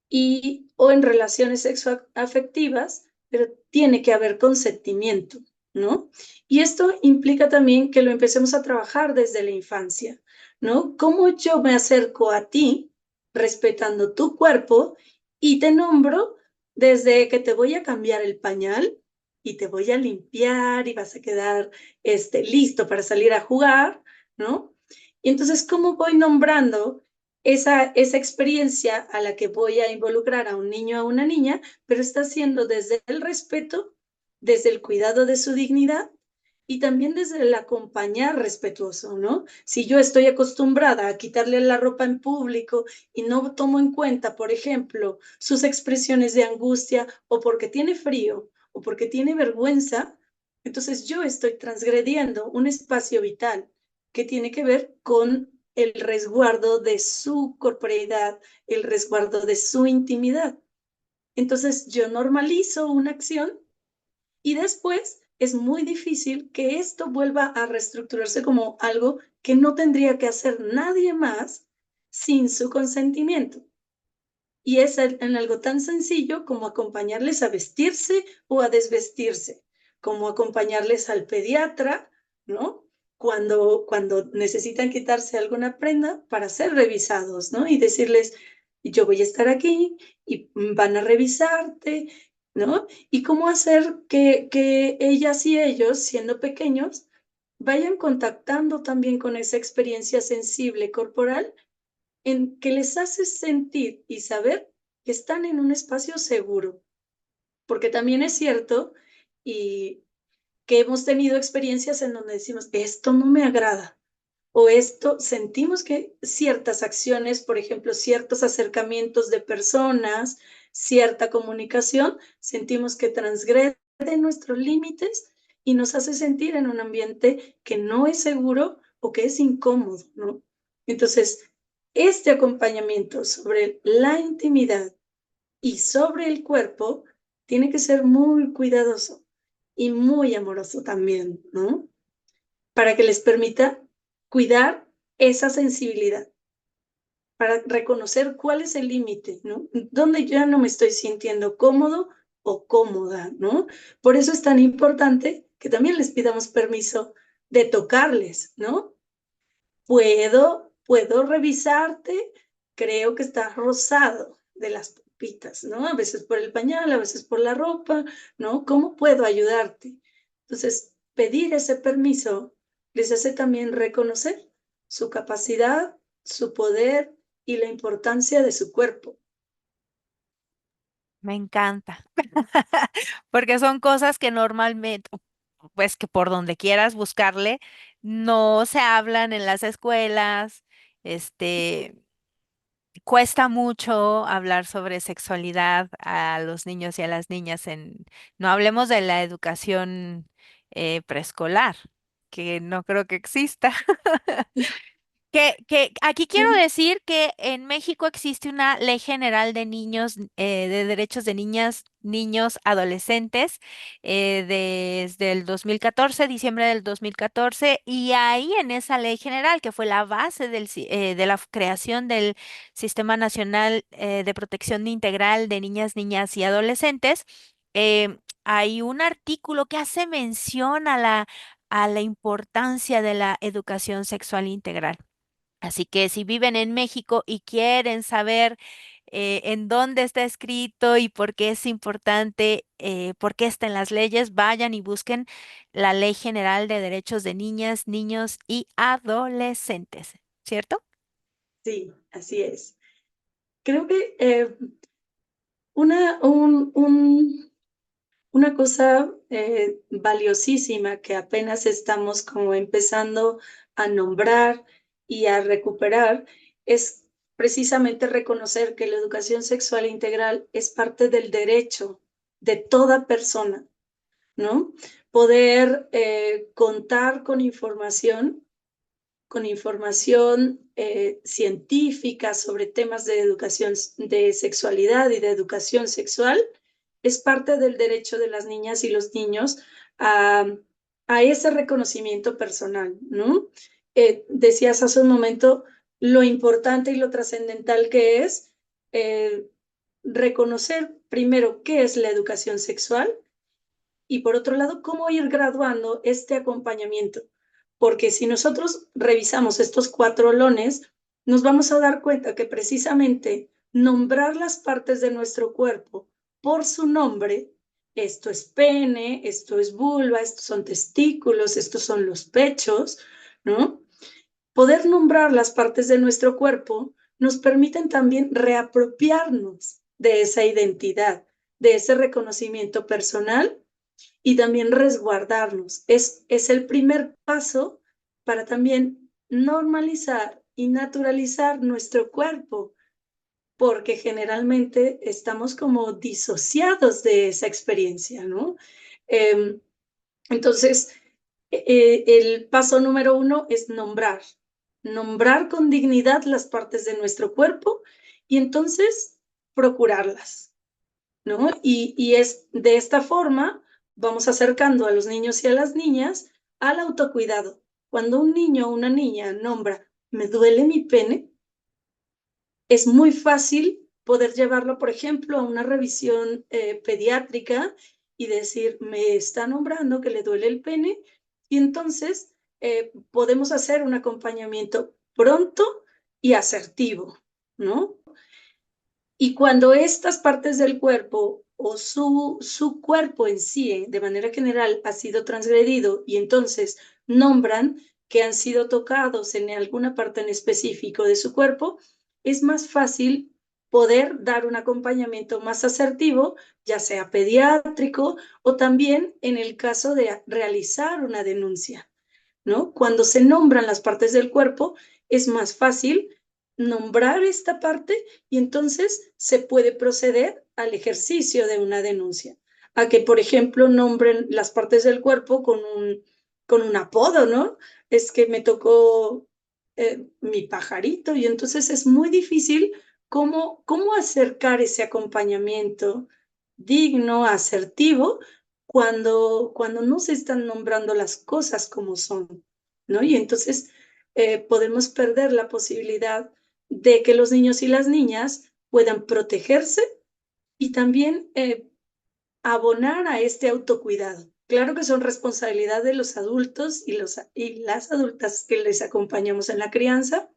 y o en relaciones sexoafectivas, pero tiene que haber consentimiento, ¿no? Y esto implica también que lo empecemos a trabajar desde la infancia, ¿no? ¿Cómo yo me acerco a ti respetando tu cuerpo y te nombro desde que te voy a cambiar el pañal y te voy a limpiar y vas a quedar listo para salir a jugar, ¿no? Y entonces, ¿cómo voy nombrando esa experiencia a la que voy a involucrar a un niño o a una niña, pero está siendo desde el respeto, desde el cuidado de su dignidad y también desde el acompañar respetuoso, ¿no? Si yo estoy acostumbrada a quitarle la ropa en público y no tomo en cuenta, por ejemplo, sus expresiones de angustia o porque tiene frío o porque tiene vergüenza, entonces yo estoy transgrediendo un espacio vital que tiene que ver con el resguardo de su corporeidad, el resguardo de su intimidad. Entonces yo normalizo una acción y después es muy difícil que esto vuelva a reestructurarse como algo que no tendría que hacer nadie más sin su consentimiento. Y es en algo tan sencillo como acompañarles a vestirse o a desvestirse, como acompañarles al pediatra, ¿no? Cuando necesitan quitarse alguna prenda para ser revisados, ¿no? Y decirles, yo voy a estar aquí y van a revisarte, ¿no? Y cómo hacer que ellas y ellos, siendo pequeños, vayan contactando también con esa experiencia sensible corporal en que les hace sentir y saber que están en un espacio seguro, porque también es cierto y que hemos tenido experiencias en donde decimos, esto no me agrada, o esto sentimos que ciertas acciones, por ejemplo, ciertos acercamientos de personas, cierta comunicación, sentimos que transgrede nuestros límites y nos hace sentir en un ambiente que no es seguro o que es incómodo, ¿no? Entonces, este acompañamiento sobre la intimidad y sobre el cuerpo tiene que ser muy cuidadoso y muy amoroso también, ¿no? Para que les permita cuidar esa sensibilidad, para reconocer cuál es el límite, ¿no? Donde ya no me estoy sintiendo cómodo o cómoda, ¿no? Por eso es tan importante que también les pidamos permiso de tocarles, ¿no? Puedo revisarte, creo que estás rosado de las pupitas, ¿no? A veces por el pañal, a veces por la ropa, ¿no? ¿Cómo puedo ayudarte? Entonces, pedir ese permiso les hace también reconocer su capacidad, su poder y la importancia de su cuerpo. Me encanta, porque son cosas que normalmente, pues que por donde quieras buscarle, no se hablan en las escuelas, este, cuesta mucho hablar sobre sexualidad a los niños y a las niñas no hablemos de la educación preescolar, que no creo que exista. Que aquí quiero Sí, decir que en México existe una ley general de niños, de derechos de niñas, niños, adolescentes, desde el 2014, diciembre del 2014, y ahí en esa ley general, que fue la base de la creación del Sistema Nacional, de Protección Integral de Niñas, Niñas y Adolescentes, hay un artículo que hace mención a la importancia de la educación sexual integral. Así que si viven en México y quieren saber en dónde está escrito y por qué es importante, por qué está en las leyes, vayan y busquen la Ley General de Derechos de Niñas, Niños y Adolescentes, ¿cierto? sí, así es. Creo que una, una cosa valiosísima que apenas estamos como empezando a nombrar y a recuperar es precisamente reconocer que la educación sexual integral es parte del derecho de toda persona, ¿no? Poder contar con información científica sobre temas de educación, de sexualidad y de educación sexual, es parte del derecho de las niñas y los niños a, a ese reconocimiento personal, ¿no? Decías hace un momento lo importante y lo trascendental que es reconocer primero qué es la educación sexual y por otro lado, cómo ir graduando este acompañamiento. Porque si nosotros revisamos estos cuatro lones, nos vamos a dar cuenta que precisamente nombrar las partes de nuestro cuerpo por su nombre, esto es pene, esto es vulva, estos son testículos, estos son los pechos, ¿no? Poder nombrar las partes de nuestro cuerpo nos permiten también reapropiarnos de esa identidad, de ese reconocimiento personal y también resguardarnos. Es el primer paso para también normalizar y naturalizar nuestro cuerpo, porque generalmente estamos como disociados de esa experiencia, ¿no? Eh, entonces, el paso número uno es nombrar con dignidad las partes de nuestro cuerpo y entonces procurarlas, ¿no? Y es de esta forma vamos acercando a los niños y a las niñas al autocuidado. Cuando un niño o una niña nombra, me duele mi pene, es muy fácil poder llevarlo, por ejemplo, a una revisión pediátrica y decir, me está nombrando que le duele el pene, y entonces podemos hacer un acompañamiento pronto y asertivo, ¿no? Y cuando estas partes del cuerpo o su cuerpo en sí, de manera general, ha sido transgredido y entonces nombran que han sido tocados en alguna parte en específico de su cuerpo, es más fácil poder dar un acompañamiento más asertivo, ya sea pediátrico o también en el caso de realizar una denuncia, ¿no? Cuando se nombran las partes del cuerpo, es más fácil nombrar esta parte y entonces se puede proceder al ejercicio de una denuncia. A que, por ejemplo, nombren las partes del cuerpo con un apodo, ¿no? Es que me tocó mi pajarito y entonces es muy difícil cómo acercar ese acompañamiento digno, asertivo, cuando no se están nombrando las cosas como son, ¿no? Y entonces podemos perder la posibilidad de que los niños y las niñas puedan protegerse y también abonar a este autocuidado. Claro que son responsabilidad de los adultos y las adultas que les acompañamos en la crianza,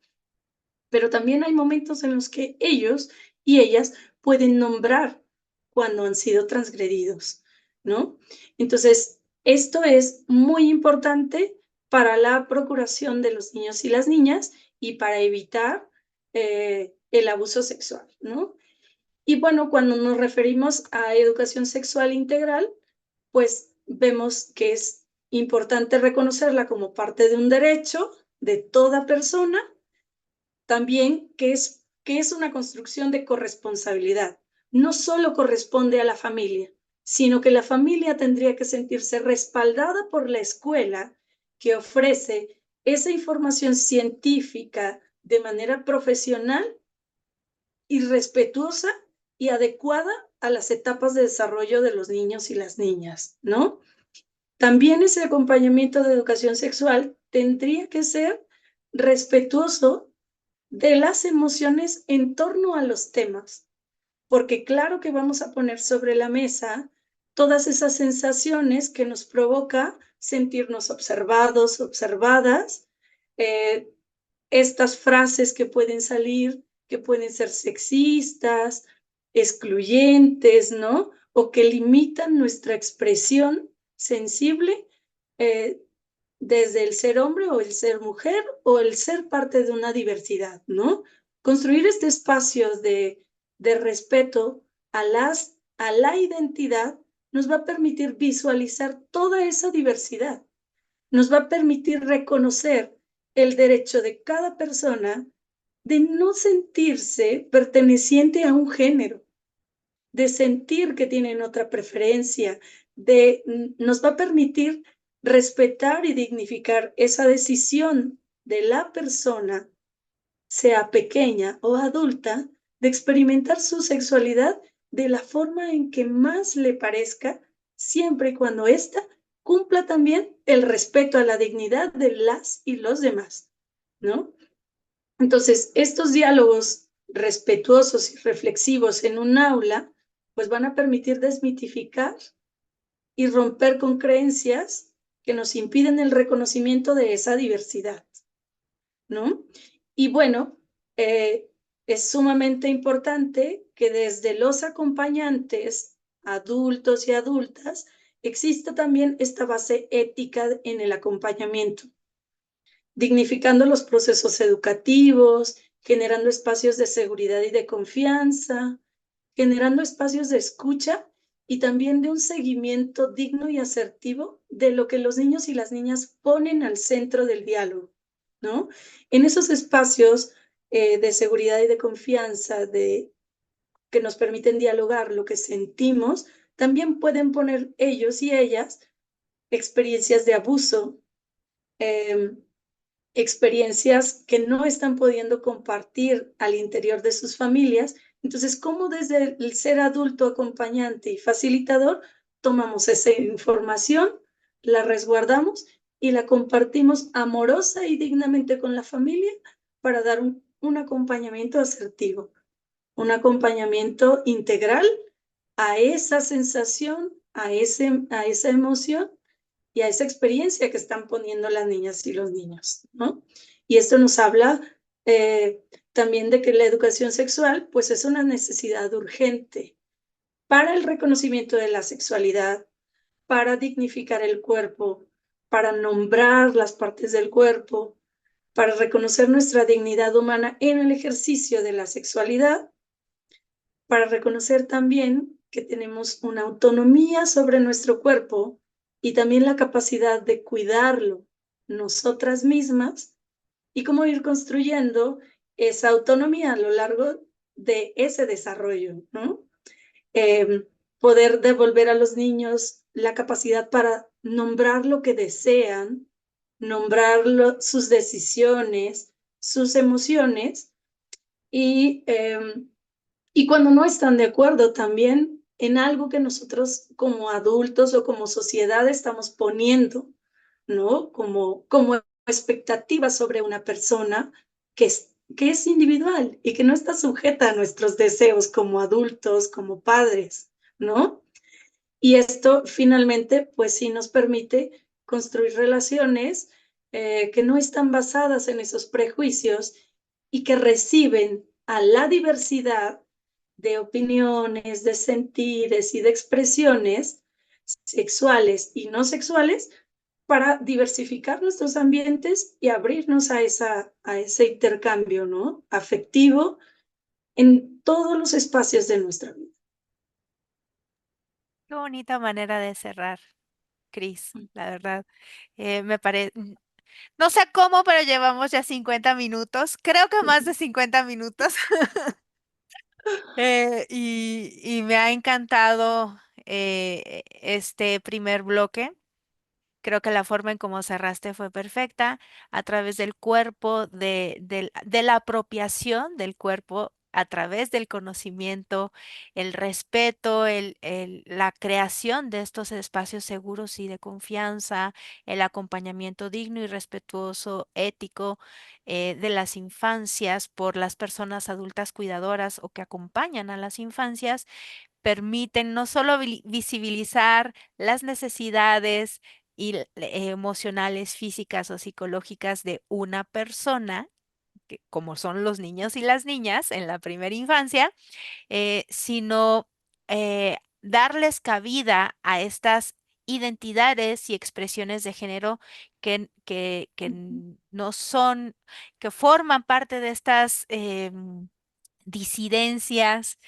pero también hay momentos en los que ellos y ellas pueden nombrar cuando han sido transgredidos, ¿no? Entonces, esto es muy importante para la procuración de los niños y las niñas y para evitar el abuso sexual, ¿no? Y bueno, cuando nos referimos a educación sexual integral, pues vemos que es importante reconocerla como parte de un derecho de toda persona también que es que es una construcción de corresponsabilidad. No solo corresponde a la familia, sino que la familia tendría que sentirse respaldada por la escuela que ofrece esa información científica de manera profesional y respetuosa y adecuada a las etapas de desarrollo de los niños y las niñas, ¿no? También ese acompañamiento de educación sexual tendría que ser respetuoso de las emociones en torno a los temas, porque claro que vamos a poner sobre la mesa todas esas sensaciones que nos provoca sentirnos observados, observadas, eh, estas frases que pueden salir, que pueden ser sexistas, excluyentes, ¿no? O que limitan nuestra expresión sensible eh, desde el ser hombre o el ser mujer o el ser parte de una diversidad, ¿no? Construir este espacio de respeto a la identidad nos va a permitir visualizar toda esa diversidad, nos va a permitir reconocer el derecho de cada persona de no sentirse perteneciente a un género, de sentir que tienen otra preferencia, nos va a permitir respetar y dignificar esa decisión de la persona, sea pequeña o adulta, de experimentar su sexualidad de la forma en que más le parezca, siempre y cuando ésta cumpla también el respeto a la dignidad de las y los demás, ¿no? Entonces, estos diálogos respetuosos y reflexivos en un aula, pues van a permitir desmitificar y romper con creencias que nos impiden el reconocimiento de esa diversidad, ¿no? Y bueno, es sumamente importante que desde los acompañantes, adultos y adultas, exista también esta base ética en el acompañamiento, dignificando los procesos educativos, generando espacios de seguridad y de confianza, generando espacios de escucha y también de un seguimiento digno y asertivo de lo que los niños y las niñas ponen al centro del diálogo, ¿no? En esos espacios de seguridad y de confianza, que nos permiten dialogar lo que sentimos, también pueden poner ellos y ellas experiencias de abuso, eh, experiencias que no están pudiendo compartir al interior de sus familias. Entonces, ¿cómo desde el ser adulto acompañante y facilitador tomamos esa información, la resguardamos y la compartimos amorosa y dignamente con la familia para dar un acompañamiento asertivo, un acompañamiento integral a esa sensación, a esa emoción y a esa experiencia que están poniendo las niñas y los niños, ¿no? Y esto nos habla también de que la educación sexual, pues es una necesidad urgente para el reconocimiento de la sexualidad, para dignificar el cuerpo, para nombrar las partes del cuerpo, para reconocer nuestra dignidad humana en el ejercicio de la sexualidad, para reconocer también que tenemos una autonomía sobre nuestro cuerpo y también la capacidad de cuidarlo nosotras mismas y cómo ir construyendo esa autonomía a lo largo de ese desarrollo, ¿no? Poder devolver a los niños la capacidad para nombrar lo que desean, nombrar sus decisiones, sus emociones y cuando no están de acuerdo también en algo que nosotros como adultos o como sociedad estamos poniendo, ¿no? Como expectativa sobre una persona que es individual y que no está sujeta a nuestros deseos como adultos, como padres, ¿no? Y esto finalmente, pues sí nos permite construir relaciones que no están basadas en esos prejuicios y que reciben a la diversidad de opiniones, de sentires y de expresiones sexuales y no sexuales para diversificar nuestros ambientes y abrirnos a ese intercambio, ¿no? Afectivo en todos los espacios de nuestra vida. Qué bonita manera de cerrar, Cris, la verdad. Me parece. No sé cómo, pero llevamos ya 50 minutos, creo que más de 50 minutos. Y me ha encantado este primer bloque. Creo que la forma en cómo cerraste fue perfecta, a través del cuerpo, de la apropiación del cuerpo, a través del conocimiento, el respeto, la creación de estos espacios seguros y de confianza, el acompañamiento digno y respetuoso, ético, de las infancias por las personas adultas cuidadoras o que acompañan a las infancias permiten no solo visibilizar las necesidades emocionales, físicas o psicológicas de una persona, como son los niños y las niñas en la primera infancia, sino darles cabida a estas identidades y expresiones de género que no son, que forman parte de estas disidencias,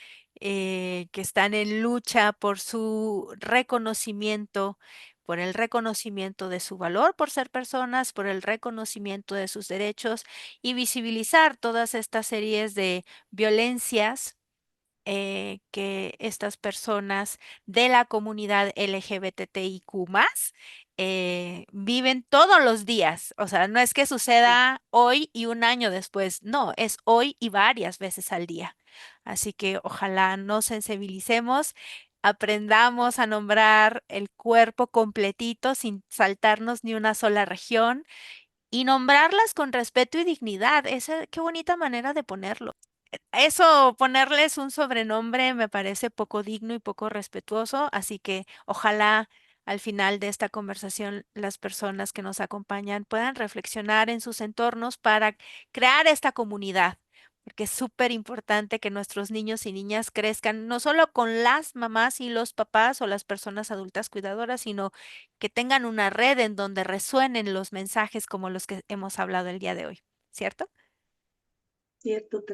que están en lucha por su reconocimiento, por el reconocimiento de su valor por ser personas, por el reconocimiento de sus derechos y visibilizar todas estas series de violencias que estas personas de la comunidad LGBTIQ+, viven todos los días. O sea, no es que suceda hoy y un año después, no, es hoy y varias veces al día. Así que ojalá nos sensibilicemos, aprendamos a nombrar el cuerpo completito sin saltarnos ni una sola región y nombrarlas con respeto y dignidad. Qué bonita manera de ponerlo. Eso, ponerles un sobrenombre me parece poco digno y poco respetuoso, así que ojalá al final de esta conversación las personas que nos acompañan puedan reflexionar en sus entornos para crear esta comunidad, porque es súper importante que nuestros niños y niñas crezcan no solo con las mamás y los papás o las personas adultas cuidadoras, sino que tengan una red en donde resuenen los mensajes como los que hemos hablado el día de hoy, ¿cierto? Cierto,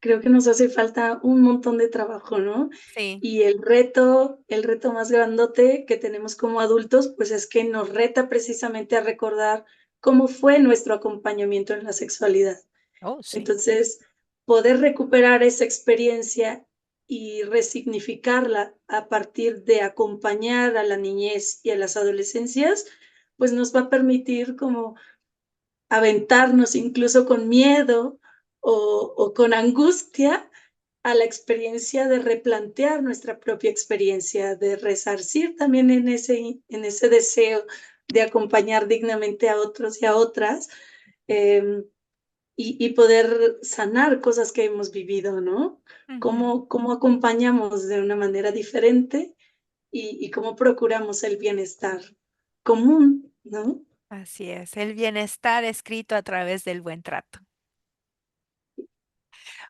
creo que nos hace falta un montón de trabajo, ¿no? Sí. Y el reto más grandote que tenemos como adultos, pues es que nos reta precisamente a recordar cómo fue nuestro acompañamiento en la sexualidad. Oh, sí. Entonces, poder recuperar esa experiencia y resignificarla a partir de acompañar a la niñez y a las adolescencias, pues nos va a permitir como aventarnos incluso con miedo o con angustia a la experiencia de replantear nuestra propia experiencia, de resarcir también en ese deseo de acompañar dignamente a otros y a otras, em, y poder sanar cosas que hemos vivido, ¿no? Ujú. Cómo acompañamos de una manera diferente y cómo procuramos el bienestar común, ¿no? Así es, el bienestar escrito a través del buen trato.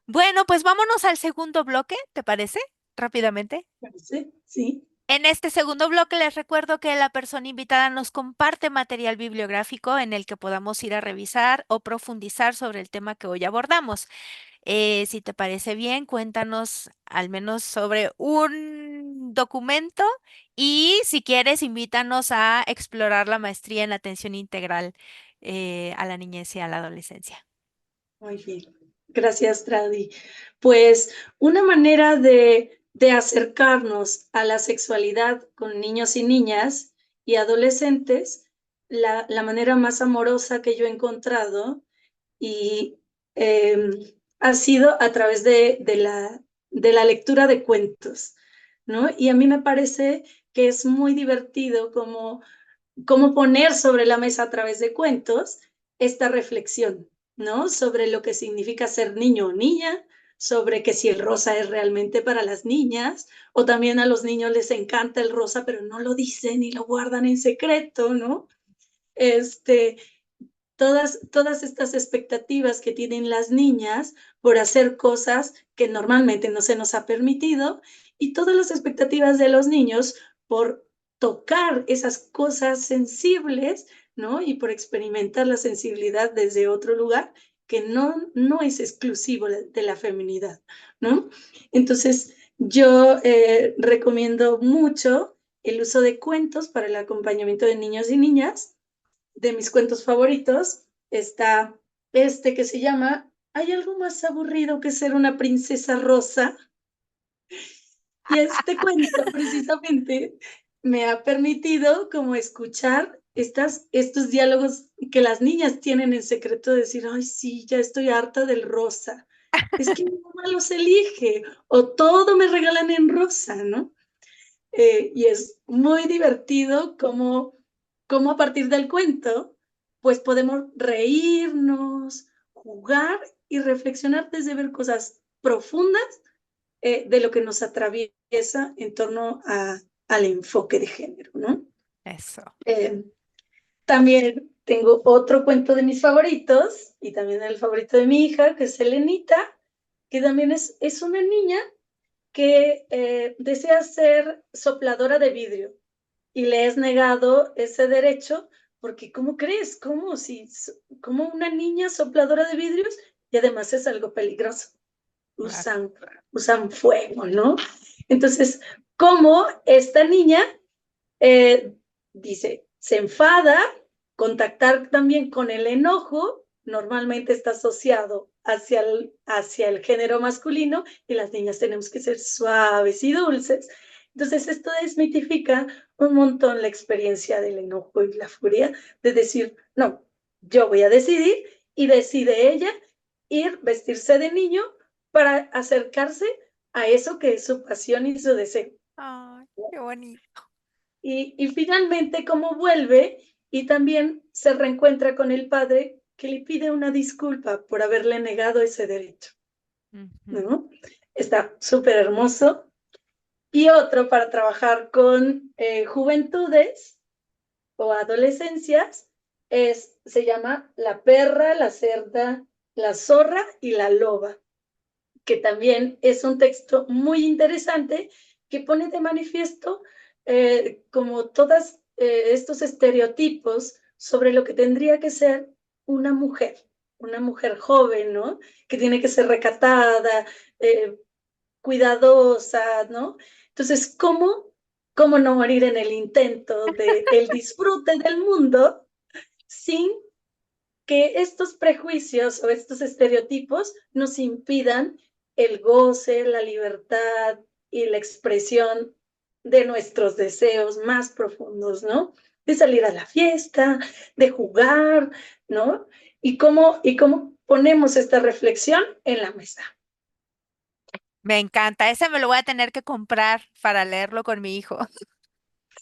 Bueno, pues vámonos al segundo bloque, ¿te parece? Rápidamente. Parece, sí. En este segundo bloque les recuerdo que la persona invitada nos comparte material bibliográfico en el que podamos ir a revisar o profundizar sobre el tema que hoy abordamos. Si te parece bien, cuéntanos al menos sobre un documento y si quieres, invítanos a explorar la maestría en atención integral a la niñez y a la adolescencia. Muy bien. Gracias, Tradi. Pues una manera de acercarnos a la sexualidad con niños y niñas y adolescentes, la manera más amorosa que yo he encontrado y ha sido a través de la lectura de cuentos, ¿no? Y a mí me parece que es muy divertido cómo poner sobre la mesa a través de cuentos esta reflexión, ¿no? Sobre lo que significa ser niño o niña, sobre que si el rosa es realmente para las niñas, o también a los niños les encanta el rosa, pero no lo dicen y lo guardan en secreto, ¿no? Este, todas estas expectativas que tienen las niñas por hacer cosas que normalmente no se nos ha permitido y todas las expectativas de los niños por tocar esas cosas sensibles, ¿no? Y por experimentar la sensibilidad desde otro lugar que no es exclusivo de la feminidad, ¿no? Entonces, yo recomiendo mucho el uso de cuentos para el acompañamiento de niños y niñas de mis cuentos favoritos está este que se llama ¿Hay algo más aburrido que ser una princesa rosa? Y este cuento precisamente me ha permitido como escuchar estos diálogos que las niñas tienen en secreto de decir, ay, sí, ya estoy harta del rosa. Es que mi mamá los elige o todo me regalan en rosa, ¿no? Y es muy divertido como a partir del cuento, pues podemos reírnos, jugar y reflexionar desde ver cosas profundas de lo que nos atraviesa en torno al enfoque de género, ¿no? Eso. Eh, También tengo otro cuento de mis favoritos y también el favorito de mi hija, que es Elenita, que también es una niña que desea ser sopladora de vidrio y le es negado ese derecho porque, ¿cómo crees? ¿Cómo una niña sopladora de vidrios? Y además es algo peligroso. Claro. Usan, usan fuego, ¿no? Entonces, ¿cómo esta niña eh, dice, se enfada, contactar también con el enojo, normalmente está asociado hacia el género masculino y las niñas tenemos que ser suaves y dulces. Entonces, esto desmitifica un montón la experiencia del enojo y la furia de decir, no, yo voy a decidir y decide ella ir, vestirse de niño para acercarse a eso que es su pasión y su deseo. Ay, qué bonito. Y finalmente, cómo vuelve y también se reencuentra con el padre que le pide una disculpa por haberle negado ese derecho, Ujú. ¿no? Está súper hermoso. Y otro para trabajar con juventudes o adolescencias se llama La perra, la cerda, la zorra y la loba, que también es un texto muy interesante que pone de manifiesto como todos estos estereotipos sobre lo que tendría que ser una mujer joven, ¿no? Que tiene que ser recatada, eh, cuidadosa, ¿no? Entonces, ¿cómo no morir en el intento de el disfrute del mundo sin que estos prejuicios o estos estereotipos nos impidan el goce, la libertad y la expresión de nuestros deseos más profundos, ¿no? De salir a la fiesta, de jugar, ¿no? Y cómo ponemos esta reflexión en la mesa. Me encanta. Ese me lo voy a tener que comprar para leerlo con mi hijo.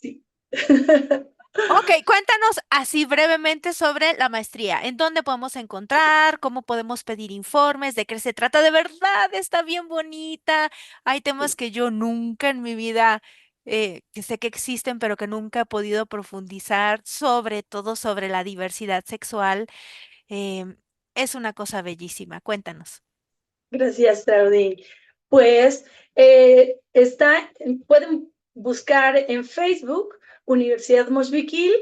Sí. Ok, cuéntanos así brevemente sobre la maestría. ¿En dónde podemos encontrar? ¿Cómo podemos pedir informes? ¿De qué se trata? De verdad, está bien bonita. Hay temas que yo nunca en mi vida, que sé que existen, pero que nunca he podido profundizar, sobre todo sobre la diversidad sexual. Em, es una cosa bellísima. Cuéntanos. Gracias, Traudy. Pues pueden buscar en Facebook Universidad Moshvikil.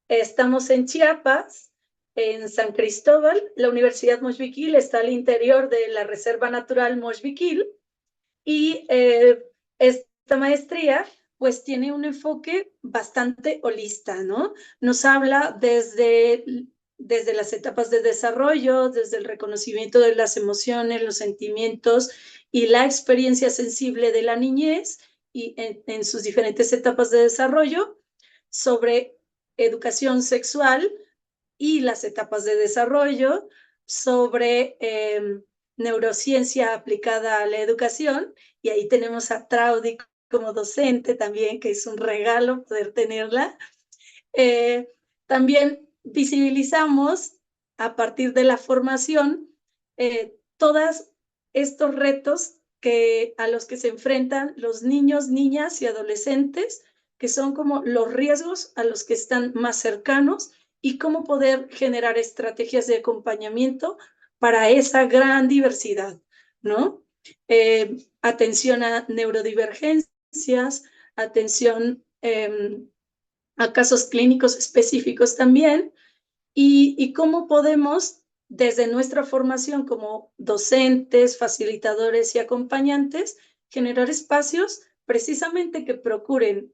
Estamos en Chiapas, en San Cristóbal. La Universidad Moshvikil está al interior de la Reserva Natural Moshvikil y esta maestría pues tiene un enfoque bastante holista, ¿no? Nos habla desde las etapas de desarrollo, desde el reconocimiento de las emociones, los sentimientos y la experiencia sensible de la niñez y en sus diferentes etapas de desarrollo, sobre educación sexual y las etapas de desarrollo, sobre neurociencia aplicada a la educación, y ahí tenemos a Traudy como docente también, que es un regalo poder tenerla. Eh, También visibilizamos a partir de la formación todos estos retos a los que se enfrentan los niños, niñas y adolescentes, que son como los riesgos a los que están más cercanos y cómo poder generar estrategias de acompañamiento para esa gran diversidad, ¿no? Atención a neurodivergencias, atención a casos clínicos específicos también, y cómo podemos, desde nuestra formación como docentes, facilitadores y acompañantes, generar espacios precisamente que procuren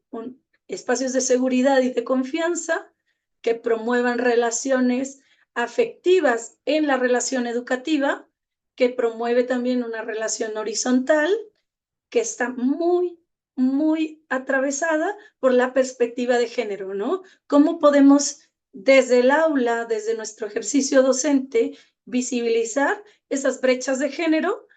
espacios de seguridad y de confianza que promuevan relaciones afectivas en la relación educativa, que promueve también una relación horizontal que está muy, muy atravesada por la perspectiva de género, ¿no? ¿Cómo podemos desde el aula, desde nuestro ejercicio docente, visibilizar esas brechas de género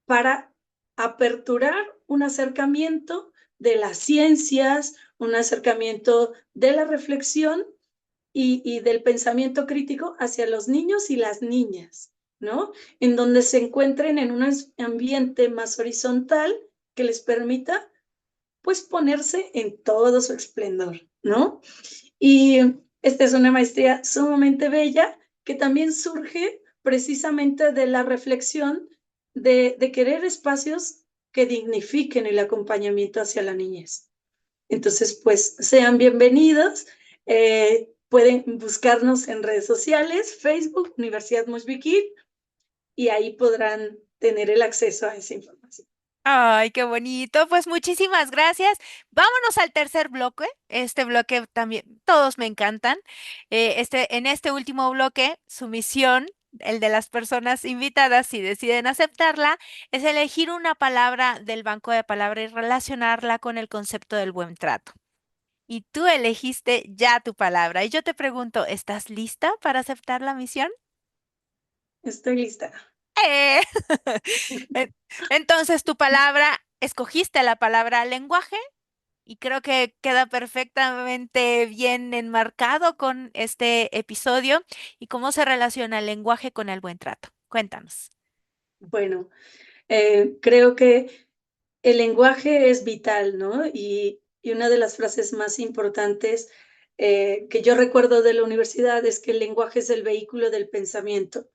para aperturar un acercamiento de las ciencias, un acercamiento de la reflexión y del pensamiento crítico hacia los niños y las niñas, ¿no? En donde se encuentren en un ambiente más horizontal que les permita, pues, ponerse en todo su esplendor, ¿no? Y esta es una maestría sumamente bella que también surge precisamente de la reflexión de querer espacios que dignifiquen el acompañamiento hacia la niñez. Entonces, pues sean bienvenidos. Pueden buscarnos en redes sociales, Facebook, Universidad Moshbikin, y ahí podrán tener el acceso a esa información. Ay, qué bonito. Pues muchísimas gracias. Vámonos al tercer bloque. Este bloque también, todos me encantan. En este último bloque, su misión, el de las personas invitadas, si deciden aceptarla, es elegir una palabra del banco de palabras y relacionarla con el concepto del buen trato. Y tú elegiste ya tu palabra. Y yo te pregunto, ¿estás lista para aceptar la misión? Estoy lista. ¡Eh! En- Entonces, tu palabra, escogiste la palabra lenguaje y creo que queda perfectamente bien enmarcado con este episodio y cómo se relaciona el lenguaje con el buen trato. Cuéntanos. Bueno, creo que el lenguaje es vital, ¿no? Y una de las frases más importantes que yo recuerdo de la universidad es que el lenguaje es el vehículo del pensamiento.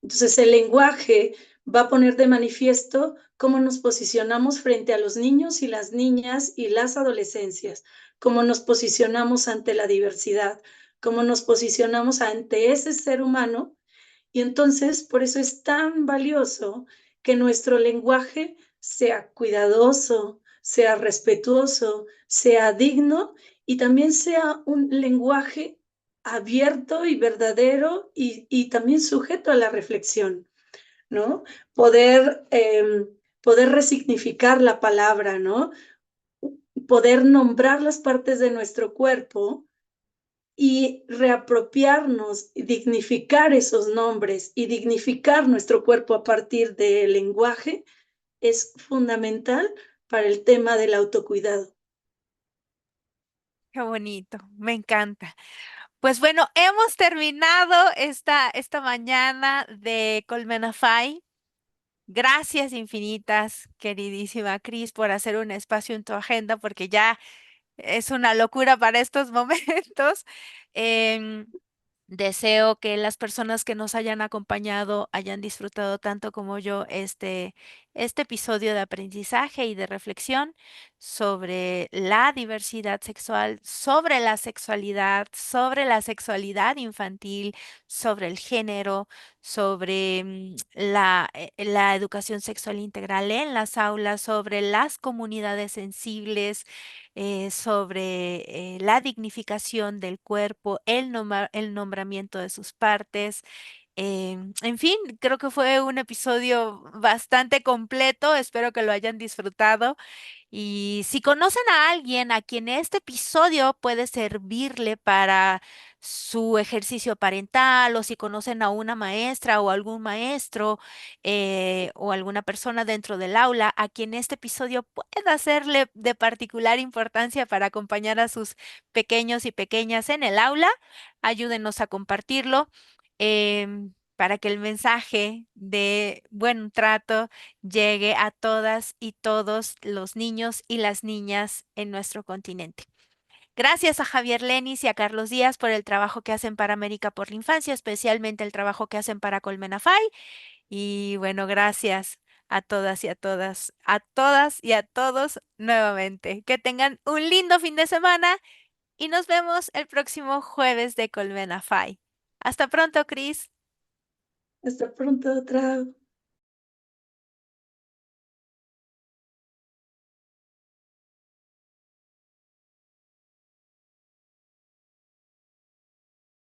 Entonces, el lenguaje va a poner de manifiesto cómo nos posicionamos frente a los niños y las niñas y las adolescencias, cómo nos posicionamos ante la diversidad, cómo nos posicionamos ante ese ser humano. Y entonces, por eso es tan valioso que nuestro lenguaje sea cuidadoso, sea respetuoso, sea digno y también sea un lenguaje abierto y verdadero y también sujeto a la reflexión, ¿no? Poder, poder resignificar la palabra, ¿no? Poder nombrar las partes de nuestro cuerpo y reapropiarnos, y dignificar esos nombres y dignificar nuestro cuerpo a partir del lenguaje es fundamental para el tema del autocuidado. Qué bonito, me encanta. Pues bueno, hemos terminado esta mañana de Colmenafai. Gracias infinitas, queridísima Cris, por hacer un espacio en tu agenda, porque ya es una locura para estos momentos. Em, Deseo que las personas que nos hayan acompañado hayan disfrutado tanto como yo este episodio de aprendizaje y de reflexión sobre la diversidad sexual, sobre la sexualidad infantil, sobre el género, sobre la educación sexual integral en las aulas, sobre las comunidades sensibles, sobre la dignificación del cuerpo, el nombramiento de sus partes. En fin, creo que fue un episodio bastante completo. Espero que lo hayan disfrutado. Y si conocen a alguien a quien este episodio puede servirle para su ejercicio parental, o si conocen a una maestra o algún maestro o alguna persona dentro del aula a quien este episodio pueda serle de particular importancia para acompañar a sus pequeños y pequeñas en el aula, ayúdenos a compartirlo. Para que el mensaje de buen trato llegue a todas y todos los niños y las niñas en nuestro continente. Gracias a Javier Lenis y a Carlos Díaz por el trabajo que hacen para América por la Infancia, especialmente el trabajo que hacen para Colmenafay. Y bueno, gracias a todas y a todas y a todos nuevamente. Que tengan un lindo fin de semana y nos vemos el próximo jueves de Colmenafay. Hasta pronto, Cris. Hasta pronto, otra.